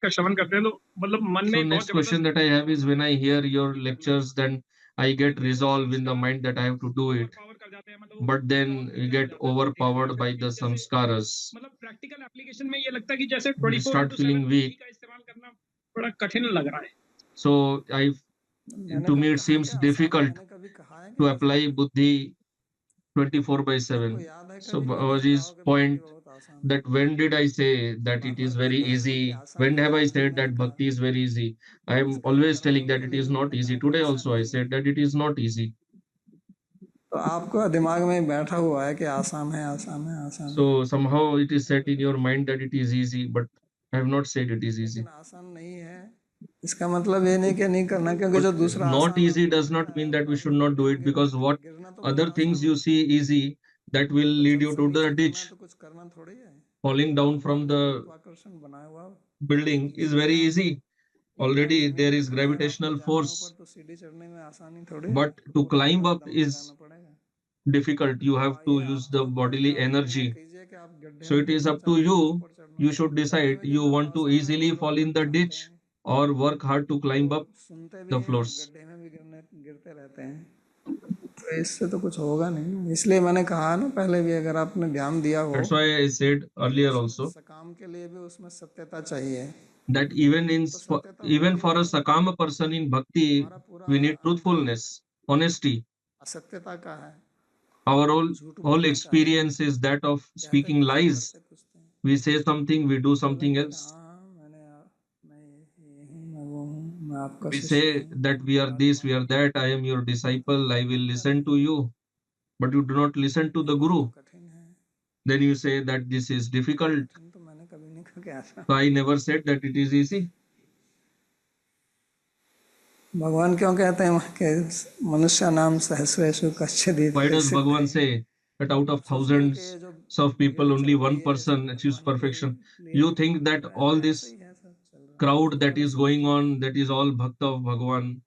का श्रवण करते हैं, तो मतलब मन में So एक बहुत next question जबरदस्त that I have is, when I hear your lectures, then I get resolve in the mind that I have to do it. Power कर जाते हैं, मतलब वो But then बहुत we ऊंचा हो get जाता है। एक overpowered बार by फिर the जैसे samskaras. मतलब प्रैक्टिकल एप्लीकेशन में ये लगता है कि जैसे We 24/7 start feeling बुद्धि weak. का इस्तेमाल करना बड़ा कठिन लग रहा है। So मैंने to कब me it कहा seems कि आसान है? difficult मैंने कभी कहा है कि to आसान apply है? buddhi आपको 24/7. याद है So कभी मैंने कहा Babaji's हो कि भक्ति point, बहुत आसान है? that when did I say that bar it bar is very कहते रहते हैं कि easy? आसान When है, have I कभी said मैंने that कहा? bhakti is very easy? I am इसका always मतलब telling ये that भी it नहीं is है not मैंने easy. कहा कि Today आसान also I नहीं है। said that it is not easy. तो आपको दिमाग में बैठा हुआ है कि आसान है, आसान है, आसान है। So somehow it is set in your mind that it is easy, but I have not said it is easy. लेकिन आसान नहीं है इसका मतलब ये नहीं कि नहीं करना, क्योंकि But जो दूसरा not आसान easy does दिख not रहा mean है that we बाकी should not do it, because what गिरना तो other बहुत things आसान you है। see easy that will तो lead you to से the नीचे गिरना ditch. तो कुछ करना थोड़ी है। Falling down from भगवान ने the गुरुत्वाकर्षण बनाया हुआ building is very सीढ़ियाँ easy. Already जमीन there पे is खड़े हैं, आपको gravitational जाना है force, ऊपर, तो सीढ़ी चढ़ने में आसानी थोड़ी है। but to पूरा climb पूरा up दम is लगाना पड़ेगा। difficult. You तो have to आइए use आप the खुद bodily विचार करके energy. कीजिए कि आप गड्ढे So में it is गिरना up to चाहते हैं you. कि ऊपर चढ़ना You चाहते should हैं। गड्ढे decide, में you गिरना तो want to आसान है, easily वो लोग fall in सब the जानते ditch हैं। or work hard to वो climb up सुनते भी the हैं और floors. गड्ढे में भी गिरते रहते हैं। तो इससे तो कुछ होगा नहीं। इसलिए मैंने कहा ना पहले भी, अगर आपने ध्यान दिया हो That's why I said earlier also सकाम के लिए भी उसमें सत्यता चाहिए। that even in तो सत्यता even होगी for a नहीं, sakama person in bhakti, हमारा पूरा we need earth he truthfulness, honesty. असत्यता का है, Our झूठ whole बोलने का है। experience is that of कहते speaking कुछ है, lies. करते कुछ थे। We say something, we do something बोलेंगे कि else. हाँ मैं ये हूँ, मैं वो हूँ, मैं आपका We शिष्य say हूँ, that we are this, we are that, I am your disciple, I will listen to you, but you do not listen to the लेकिन guru. वो कठिन है। Then you say that this is difficult. कठिन तो मैंने कभी नहीं कहा कि आसान। So I never said that it is easy. भगवान क्यों कहते हैं कि मनुष्य नाम सहस्रेषु कश्चित् Why does Siddhi. Bhagavan say that out of आप सोचते हैं कि ये thousands जो of भीड़ people, only चल रही one है ये सब person achieves भगवान के perfection? लिए You है। think that तो all ऐसे this ही है, सब चल रहा है। crowd इसलिए that मैंने is समझ going on, that is all Bhakta of Bhagavan?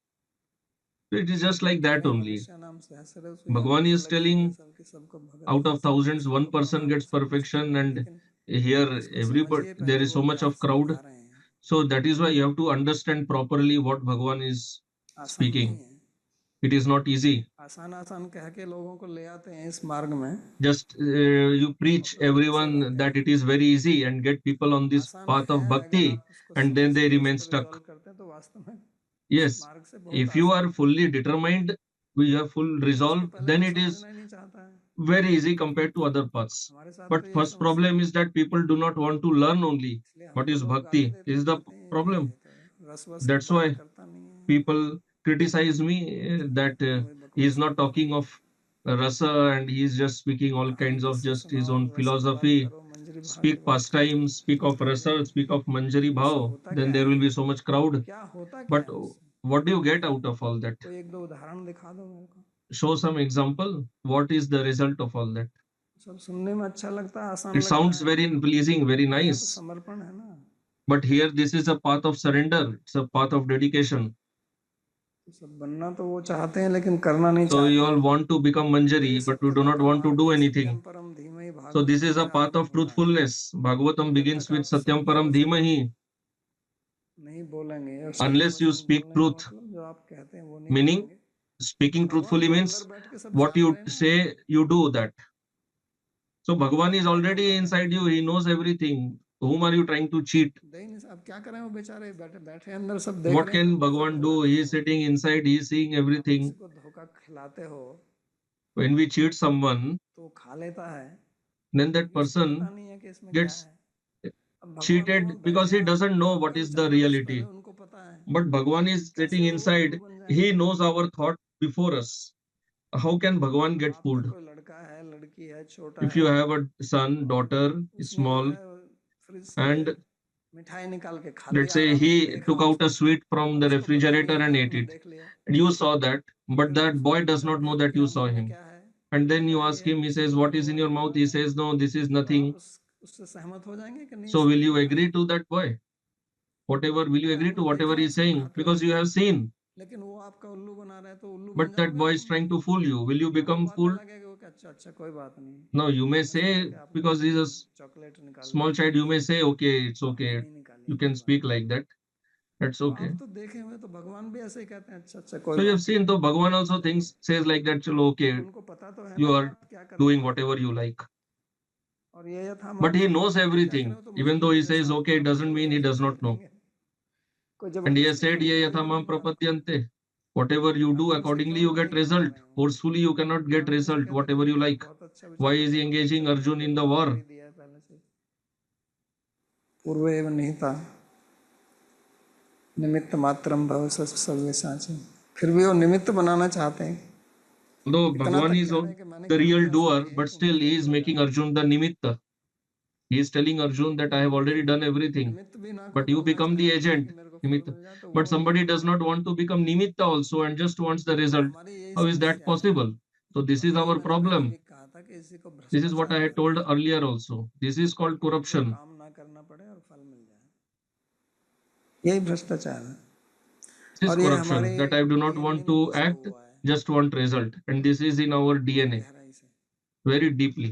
It is just like that नहीं, only. मनुष्य नाम सहस्रेषु यहाँ Bhagavan पता is लग जाएगा telling सबकी सबको भगत out of सबको thousands, one सबको person परमानंद gets सब कुछ कर perfection, रहे हैं, and लेकिन here इसको everybody, समझिए there पहले is so वो much क्या of समझा crowd. रहे हैं। So that is why you have to understand properly what Bhagavan is आसान नहीं speaking. है। It is not easy. आसान आसान कह के लोगों को ले आते हैं इस मार्ग में। just you preach everyone that it is very easy and get people on this आसान path है, of अगर bhakti आप उसको and then समझ they के remain उसको stuck. रिजॉल्व करते हैं तो वास्तव में Yes, मार्ग से बहुत if you आसान are fully determined, we have full है। resolve, उसके पहले then वो it is समझना ही नहीं चाहता है। very easy compared to other paths. हमारे साथ But तो यही first समस्या problem है, is that people do not want to learn only इसलिए what हमको is लोग गाली bhakti. देते Is हैं, the कहते हैं problem. ये तो रस वस की That's बात why करता नहीं है, people criticize me that वही he is बकवास not करता talking of rasa and he is just speaking all है। कहानी kinds of किससे just his सुनाओ, own रस की बात philosophy. करो, मंजरी भाव की Speak बात करो, pastimes, speak of rasa, speak of manjari इससे bhav, होता then क्या there है, will be so much crowd. क्या होता क्या But है उससे? what do you get out of all that? कोई एक दो उदाहरण दिखा दो मेरे को। Show some example. What is the result of all that? सब सुनने में अच्छा लगता है, आसान It लगता sounds है, very pleasing, very यहाँ तो nice. समर्पण है ना। But here, this is a path of surrender. It's a path of dedication. तो सब बनना तो वो चाहते हैं लेकिन करना नहीं So चाहते। you all want to become तो ये Manjari, but you सत्य do का not तो want to मार्ग do है, सत्यम anything. परम धीमहि So Bhagavat this is a में path of आरंभ होता है। truthfulness. Bhagavatam जब begins तक with आप Satyam सत्य Param वचन Dhimahi. नहीं बोलेंगे और सत्य Unless you वचन speak बोलने का truth, मतलब जो आप कहते हैं वो नहीं meaning करेंगे, speaking भगवान truthfully तो means अंदर बैठ के सब what जान you रहे हैं ना। say, you do that. So Bhagavan is क्या already धोखा inside देंगे, you. He knows everything. Whom are you trying to cheat? दे ही नहीं, अब क्या करें, वो बेचारे बैठे बैठे अंदर सब देख What रहे हैं, can तो कैसे Bhagavan धोखा do? दे He दें is वो। sitting inside. He is seeing आप किसी everything. को धोखा खिलाते हो When we cheat someone, तो वो खा लेता है, then that क्योंकि उसको पता person नहीं है कि इसमें क्या gets है। अब भगवान वहाँ cheated because बैठे he हैं, doesn't know आपका what is the विचार कुछ पहले reality. उनको पता है, But Bhagavan is कैसे sitting वो उल्लू inside. बन He जाएंगे। knows our thought before us. How can Bhagavan get आपका fooled? कोई लड़का है, लड़की है, छोटा If है, you have a son, और daughter, उसने जो small, है फ्रिज से and मिठाई निकाल के खा let's लिया और say आपने he देखा took out उसको, a sweet from अब the उसको पता नहीं refrigerator है कि and ate आपने it, देख लिया, and you saw that, but फिर आप that उसको boy does पूछा not कि know that you क्या saw मुंह में him. क्या है, And वो then you कहता है ask ये him, he किसी says, को what is in your भगवान mouth? ने He बनाया says, है। no, this is तो आप nothing. उससे सहमत हो जाएंगे कि नहीं So will सहमत you हो agree पाएंगे। to that boy? Whatever, will you अरे agree to आपने whatever देखा he's उसको saying? खाते Because हुए, you have seen. लेकिन वो आपका उल्लू बना रहा है, तो उल्लू बन But that जाओगे boy आप is उनमें। trying to fool you. Will you वो become बातें fooled? लगेगा कि अच्छा अच्छा कोई बात नहीं, No, you may मैंने सोचा say, कि आपने because he's a चॉकलेट निकाल small ली, child, you may say, okay, it's आपने okay. नहीं निकाली, You कोई can बात speak नहीं। like that. That's तो okay. आप तो देखे हुए, तो भगवान भी ऐसे ही कहते हैं, अच्छा अच्छा कोई So you have बात नहीं, seen, so Bhagavan also चलिए। thinks, says like that, chalo, क्योंकि okay, उनको पता तो है ना you कि are आप क्या कर रहे doing हो, whatever you like. और ये यथा But माम he knows प्रपद्यंते क्या कर रहे everything. हो, तो Even though मजबूरी he के says, साथ okay, it आप doesn't चलो mean he ऐसे does कर not know. लेंगे, कोई And he has जबरदस्ती said, थोड़ी ye कर रहे हैं yathamam उनको आप prapadyante. Whatever you do, अपनी इच्छा accordingly पूर्ण you get नहीं करवा result. रहे हो। Forcefully you cannot get भगवान तो ये result, कहते whatever you ठीक है, like. बहुत अच्छा Why विचार is he किया, engaging चलो Arjun मैंने in the व्यवस्था कर ही war? दिया है पहले से, पूर्व एवं निहिता निमित्त मात्रम भव सर्वे साची, फिर भी वो निमित्त बनाना चाहते हैं। Though इतना Bhagavan तक is कह रहे हैं कि मैंने the कर real दिया सब doer, ये, but तुम still he निमित्त is हो making जाओ। Arjun the nimitta. He is telling Arjun that I have already done everything, निमित्त भी ना कोई but you बनना become the चाहे अपना agent. कि मेरे को फल Nimitta. मिल जाए, तो But वो नहीं somebody बनना does not चाहते। want to become nimitta also and just wants the तो result. हमारी यही How is that समस्या है, possible? So this और is यही our मैंने पहले भी problem. कहा था कि इसी को This is what I भ्रष्टाचार had कहते told हैं, earlier also. This is called कि जो corruption. काम ना करना पड़े और फल मिल जाए, यही भ्रष्टाचार है। This is और ये हमारे corruption that I do not DNA want में to घुसा act, हुआ है just want result. And this is in our बहुत DNA गहराई से, very deeply.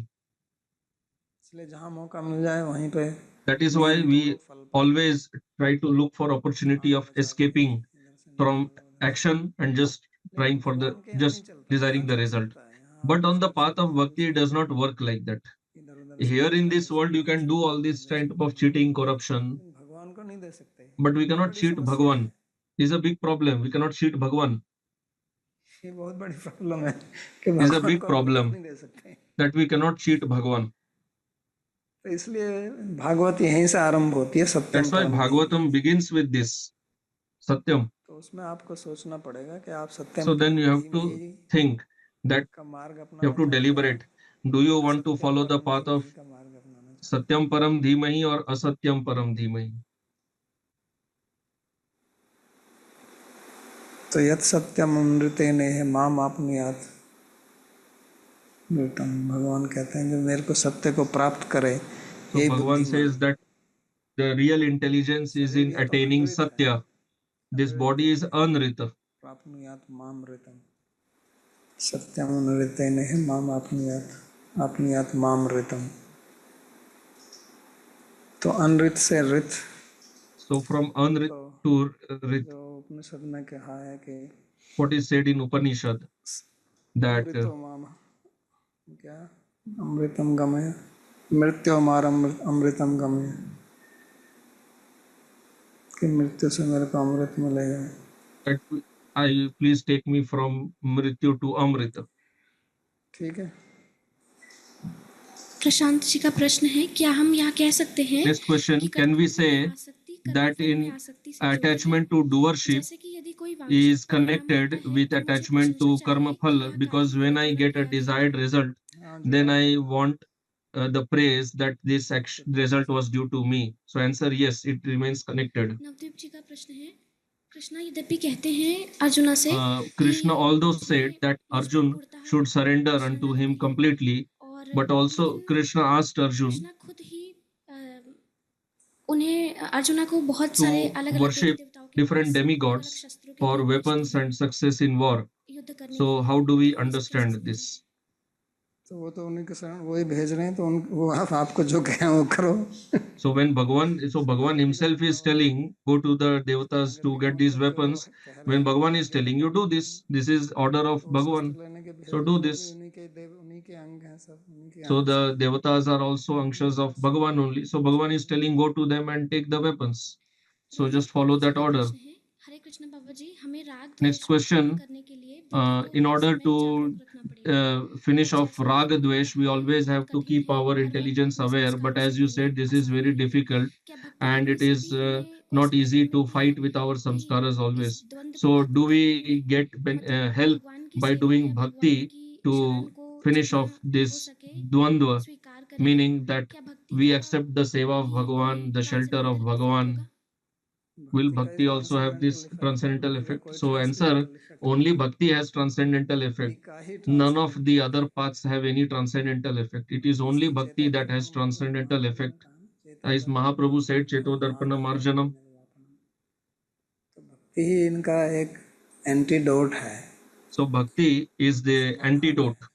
इसलिए जहाँ मौका मिल जाए वहीं पे That is why नियम तोड़ो, we फल पाओ। always try to look for opportunity भाग of बचाओ, कहीं escaping इधर से निकल from जाओ, उधर से। action and just लेकिन trying for the भगवान के यहाँ नहीं just चलता, यहाँ desiring the चल result. सकता है, यहाँ आप But कुछ on the कर path सकते of हैं, bhakti, it दूसरे does को not work like that. इधर उधर से Here in पैसा this दे world, you सकते हैं, can do all सम्मान this दे kind सकते of हैं, cheating, corruption, लेकिन भगवान को नहीं दे सकते। but we ये cannot बड़ी cheat समस्या है, Bhagwan. This is a big problem. We cannot cheat Bhagwan. ये बहुत बड़ी प्रॉब्लम है कि This is a भगवान big को हम धोखा problem नहीं दे सकते। that we cannot cheat Bhagwan. तो इसलिए भागवत यहीं से आरंभ होती है, सत्यम That's why परम धीमहि। Bhagavatam begins with this Satyam. तो उसमें आपको सोचना पड़ेगा कि आप सत्यम So then परम you have to धीमहि think that का मार्ग you अपनाना have to चाहते हैं deliberate. Do you या want to Satyam follow the परम path of धीमहि का मार्ग अपनाना चाहते हैं। Satyam Param Dhimahi or Asatyam Param Dhimahi? तो यत् सत्यम अमृते नेह माम आपनुयात् मृतम, भगवान कहते हैं जो मेरे को सत्य को प्राप्त करे So यही Bhagavan बुद्धिमान says that the real intelligence is शरीर in ये तो attaining अनृत है, Satya. This body is anrita. प्राप्नुयात् माम ऋतम, सत्यम अनृते नेह माम आपनुयात् आपनुयात् माम ऋतम। तो अनृत से ऋत, So from anrit तो to rit, जो उपनिषद में कहा है कि what is said in Upanishad, that अमृतो माम क्या अमृतम गमय मृत्यु मार अमृतम गमय कि मृत्यु से मेरे को अमृत मिलेगा। that I please take me from Mrityu to Amrita. ठीक है। प्रशांत जी का प्रश्न है, क्या हम यहाँ कह सकते हैं Next question, कि can we कर्मफल say में आसक्ति that कर्मफल में in आसक्ति से जुड़ा है? attachment to doership जैसे कि यदि कोई is वांछित परिणाम connected आता है with तो मुझे attachment to प्रशंसा karma चाहिए phal, कि यह because कार्य when I पूरा get a किया गया। desired result, हाँ, then जवाब I want the praise that this result was due to me. So answer yes, it remains connected. Navdeep जी का प्रश्न है, कृष्णा यद्यपि कहते हैं अर्जुना से Krishna कि although मुझे said that मुझ पर Arjun पूर्णतः should surrender unto him शरणागति है, completely, और but also लेकिन Krishna asked Arjun कृष्णा खुद ही उन्हें अर्जुना को बहुत सारे to अलग अलग देवी worship देवताओं के different पास अलग अलग demigods शस्त्रों के for लिए भेजते weapons हैं and success in war. युद्ध करने के So लिए। how do we तो इस understand परिस्थिति में this? तो वो तो उन्हीं के शरण वही भेज रहे हैं, तो वो आपको जो कहें वो करो। So Bhagavan himself is telling, go to the devatas to get these weapons. When Bhagavan is telling you, do this. This is order of तो शस्त्र Bhagavan. लेने के भेज So रहे do हैं, वो भी this. उन्हीं के देव उन्हीं के अंग हैं, सब उन्हीं के So अंग the हैं। devatas are also anshas of Bhagavan only. So Bhagavan is telling, go to them and take the weapons. So just follow that order. हरे कृष्ण बाबा जी, हमें राग Next द्वेष को question. खत्म करने के लिए बुद्धि को In हर order समय to जागरूक रखना पड़ेगा। finish off जैसे Raga कि Dvesh, we always have to keep our intelligence aware. But as you said, this is very difficult and it is not easy to fight with our samskaras always. So do we get help by doing bhakti to finish off this dvandva, meaning that we accept the seva of Bhagavan, the shelter of Bhagavan? Will bhakti also have this transcendental effect? So answer, only bhakti has transcendental effect. None of the other paths have any transcendental effect. It is only bhakti that has transcendental effect. As Mahaprabhu said, Cheto Darpana Marjanam. भक्ति ही इनका एक antidote है। So bhakti is the antidote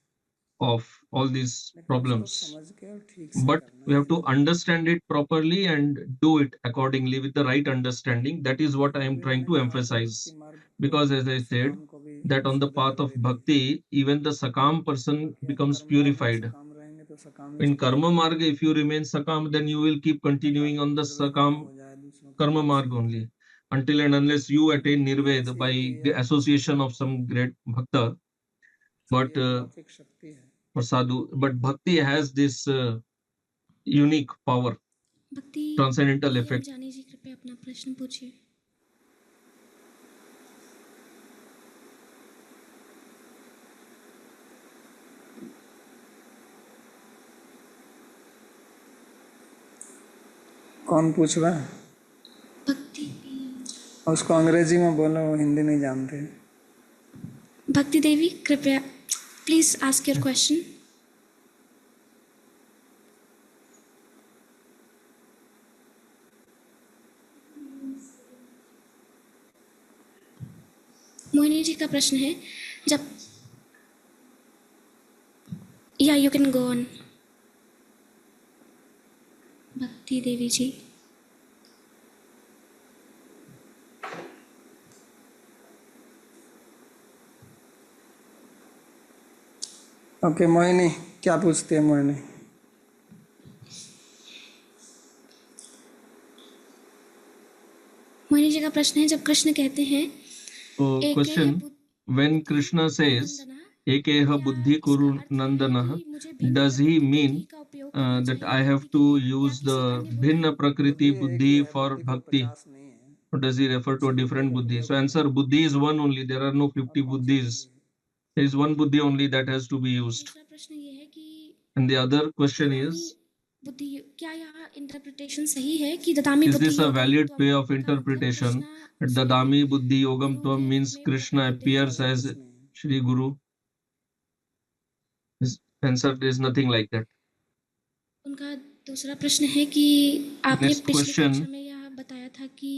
of all these problems. समझ के और ठीक से But करना we have to understand it properly and do it accordingly with the right understanding. That is what I am trying to emphasize. Because as I said, that on the path of bhakti, even the sakam person becomes purified. काम रहेंगे तो सकाम In karma marga, if you remain sakam, then you will keep continuing on the sakam karma marg only. Until and unless you attain nirved by the association of some great bhakta. But लौकिक शक्ति है। or sadhu, but bhakti has this unique power, भक्ति transcendental effect. जानी जी, कृपया अपना प्रश्न पूछिए। कौन पूछ रहा है? भक्ति उसको अंग्रेजी में बोलो, वो हिंदी नहीं जानते। भक्ति देवी, कृपया please ask your question. Mohini ji का प्रश्न है, जब या यू कैन गो ऑन भक्ति देवी जी। ओके मोहिनी, क्या पूछती है मोहिनी? मोहिनी जी का प्रश्न है, जब कृष्ण कहते हैं So question, when Krishna says, Ekeha buddhi kuru nandana, does he mean that I have to use the bhinna prakriti buddhi for bhakti? Or does he refer to a different buddhi? So answer, buddhi is one only. There are no 50 buddhis. There is one buddhi only that has to be used. दूसरा प्रश्न ये है कि And the other question is, बुद्धि, क्या यहाँ interpretation सही है कि ददामी is this बुद्धि a valid योगम way त्वम of का अर्थ interpretation? Krishna Dadami buddhi yogam tvam means में Krishna प्रकट होते appears हैं। as Shri Guru. His answer is nothing like that. उनका दूसरा प्रश्न है कि आपने Next पिछली question. कक्षा में यह बताया था कि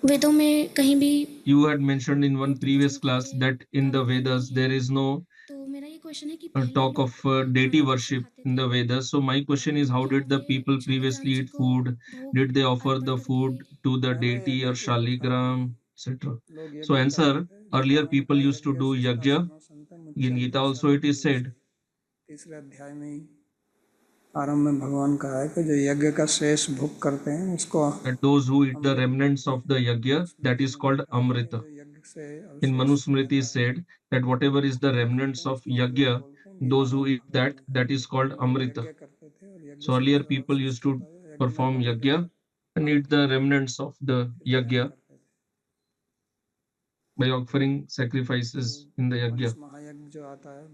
वेदों में कहीं भी You had mentioned in one previous class that in the Vedas there is no तो मेरा ये क्वेश्चन है कि talk of deity worship in the Vedas. So my question is, how did the people previously eat food? Did they offer the food to the deity or Shaligram, etc.? So answer, earlier people used to do yajna. In Gita also it is said तीसरे अध्याय में ही आरंभ में भगवान कहा है कि जो यज्ञ का शेष भोग करते हैं उसको that those who eat the remnants of the yajna, that is called amrita. जो यज्ञ से In Manusmriti is said that whatever is the remnants of yajna, those who eat that, that is called amrita. करते थे और यज्ञ So earlier people used to perform yajna and eat the remnants of the yajna by offering sacrifices in the yajna. महायज्ञ जो आता है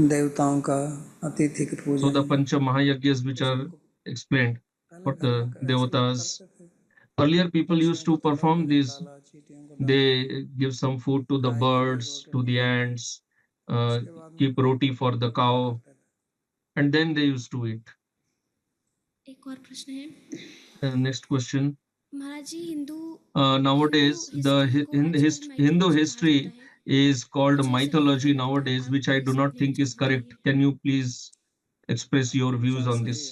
देवताओं का अतिथि की So Puja the Pancha Mahayajnas which are explained for the devatas. Earlier people used to perform these. They give some food to the birds, to the ants, keep roti for the cow, and then they used to eat. एक और प्रश्न है Next question. Maharaj ji Hindu Nowadays, the Hindu history is called mythology nowadays, which I do not think is correct. Can you please express your views on this?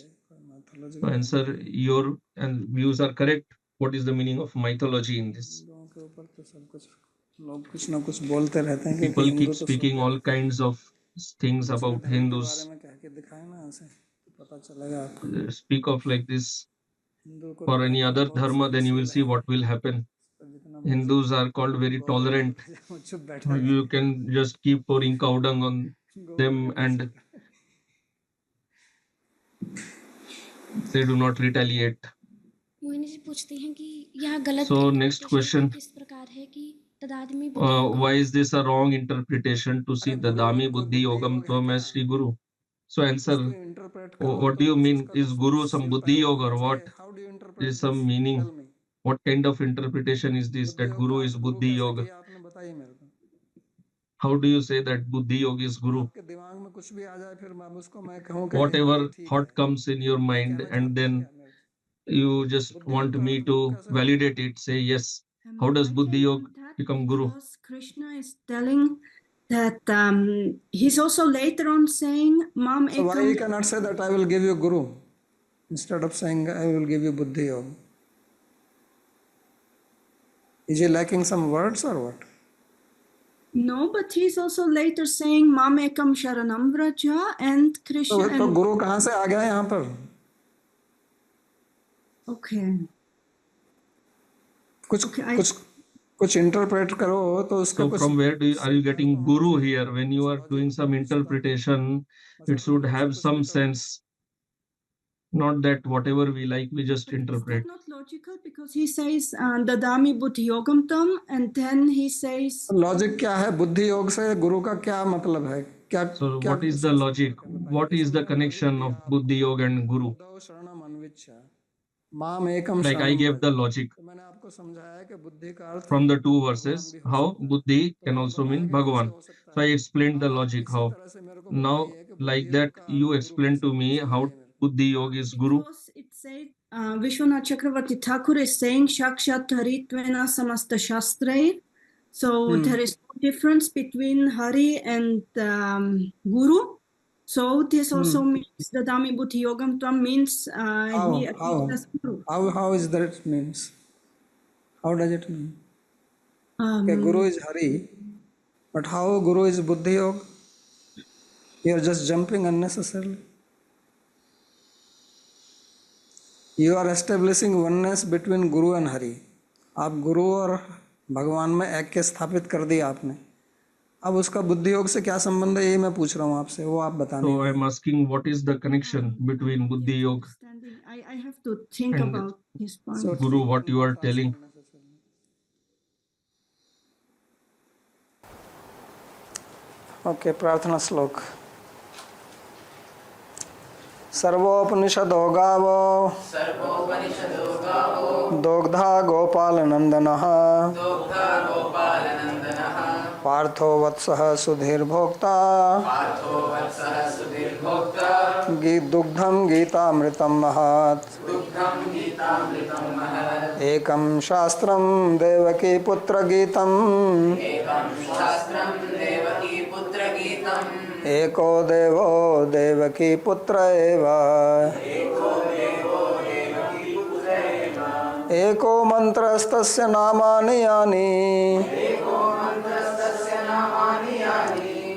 So answer your and views are correct. What is the meaning of mythology in this? लोगों के ऊपर तो सब कुछ लोग कुछ ना कुछ बोलते रहते हैं People keep speaking all kinds of things about Hindus. में कह के दिखाए ना ऐसे तो पता चलेगा आपको Speak of like this Hindu को for any other dharma, then you will see what will happen. Hindus are called very tolerant. चुप बैठे You can just keep pouring cow dung on them and they do not retaliate. Mohini ji पूछती हैं कि यह गलत So next question. किस प्रकार है कि तदादमी Why is this a wrong interpretation to see Dadami Buddhi Yogam Tvam as Sri Guru? So answer, what do you mean? Is Guru some Buddhi Yoga or what? How do you interpret Is some meaning? What kind of interpretation is this that Guru is Buddhi Yoga? आपने बताइए मेरे को How do you say that Buddhi Yoga is Guru? आपके दिमाग में कुछ भी आ जाए फिर मैं उसको मैं कहूँ कि Whatever ठीक thought comes in your mind and then you just want me to validate it, say yes. How does Buddhi Yoga become Guru? Because Krishna is telling that he's also later on saying, Mam So why you ekam. cannot say that I will give you Guru instead of saying I will give you Buddhi Yoga? Is he lacking some words or what? No, but he's also later saying, Mam ekam sharanam vraja, and Krishna. तो गुरु कहाँ से आ गया यहाँ पर? Okay. कुछ Okay, I- कुछ interpret करो तो उसका So कुछ from where are you getting Guru here? When you are doing some interpretation, it should have some sense. Not that whatever we like, we just But interpret. is that not logical? Because he says, Dadami buddhi yogam tam, and then he says, logic क्या है? बुद्धि योग से गुरु का क्या मतलब है? क्या So what is the logic? What is the connection of Buddhi Yoga and Guru? शरणम अन्विच्छ माम एकम Like I gave the logic तो मैंने आपको समझाया कि बुद्धि का अर्थ from the two verses, how Buddhi can also mean Bhagavan. So I explained the logic how. Now, like that, you explain to me how Buddhi Yoga is Guru. because it said, Vishwanath Chakravarti Thakur is saying, Shakshat Haritvena Samasta Shastrair. So there is no difference between Hari and Guru. So this also means the Dami Buddhi Yogam Tvam means he appears as Guru. how is that means? How does it mean? Um, Guru is Hari, but how Guru is Buddhi Yoga? You are just jumping unnecessarily. You are establishing oneness between Guru and Hari. आप गुरु और भगवान में ऐक्य स्थापित कर दिया आपने. अब उसका बुद्धि योग से क्या संबंध है ये मैं पूछ रहा हूँ आपसे, वो आप बताने. So I'm asking what is the connection between Buddhi Yoga understanding. I have to think And about this point. So Guru, what you are telling. Okay प्रार्थना श्लोक. सर्वोपनिषदो गावो दोग्धा गोपालनंदनः पार्थो वत्सः सुधीर्भोक्ता दुग्धं गीतामृतं महत् एकं शास्त्रं देवकी पुत्र गीतम् एको देवो देवकी पुत्र एव एको मंत्रस्तस्य नामानि यानि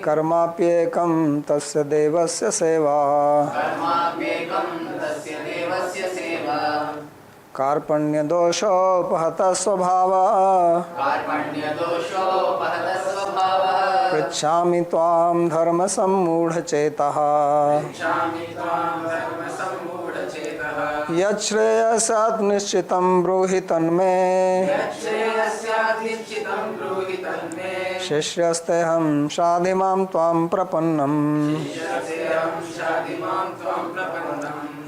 कर्माप्येकं तस्य देवस्य सेवा कार्पण्यदोषोपहतः स्वभावः पृच्छामि त्वां धर्मसम्मूढचेतः यच्छ्रेयस्यात् निश्चितं ब्रूहि तन्मे शिष्यस्तेऽहं शाधिमां त्वां प्रपन्नम्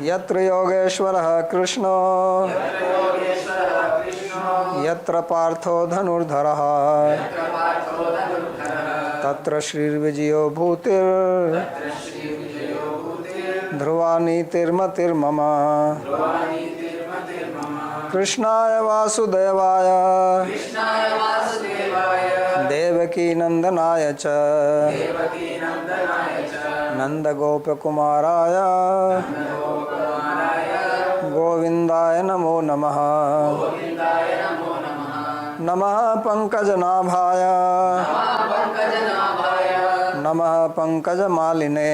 यत्र योगेश्वरः कृष्णो यत्र पार्थो धनुर्धरः तत्र श्रीर्विजयो भूतिर् ध्रुवा नीतिर्मतिर्मम कृष्णाय वासुदेवाय देवकी नंदनाय च नंदगोपकुमाराय गोविंदाय नमो नमः नमः पंकजनाभाय नमः पंकजमालिने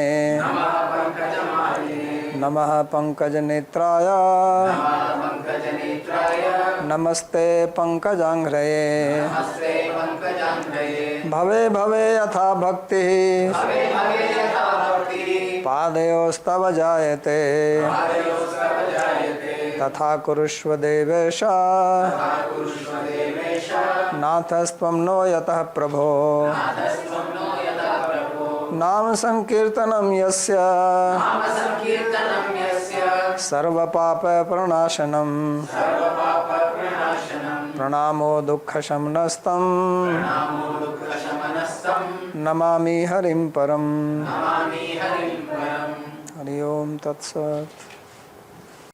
नमः पंकजनेत्राय नमस्ते पंकजांघ्रये भवे भवे यथा भक्तिः पादयोस्तव जायते तथा कुरुष्व देवेश नाथस्त्वं नो यतः प्रभो नाम संकीर्तनं यस्य सर्वपापप्रणाशनं प्रणामो दुःखशमनस्तं नमामि हरिं परम् हरि ओम तत्सत्।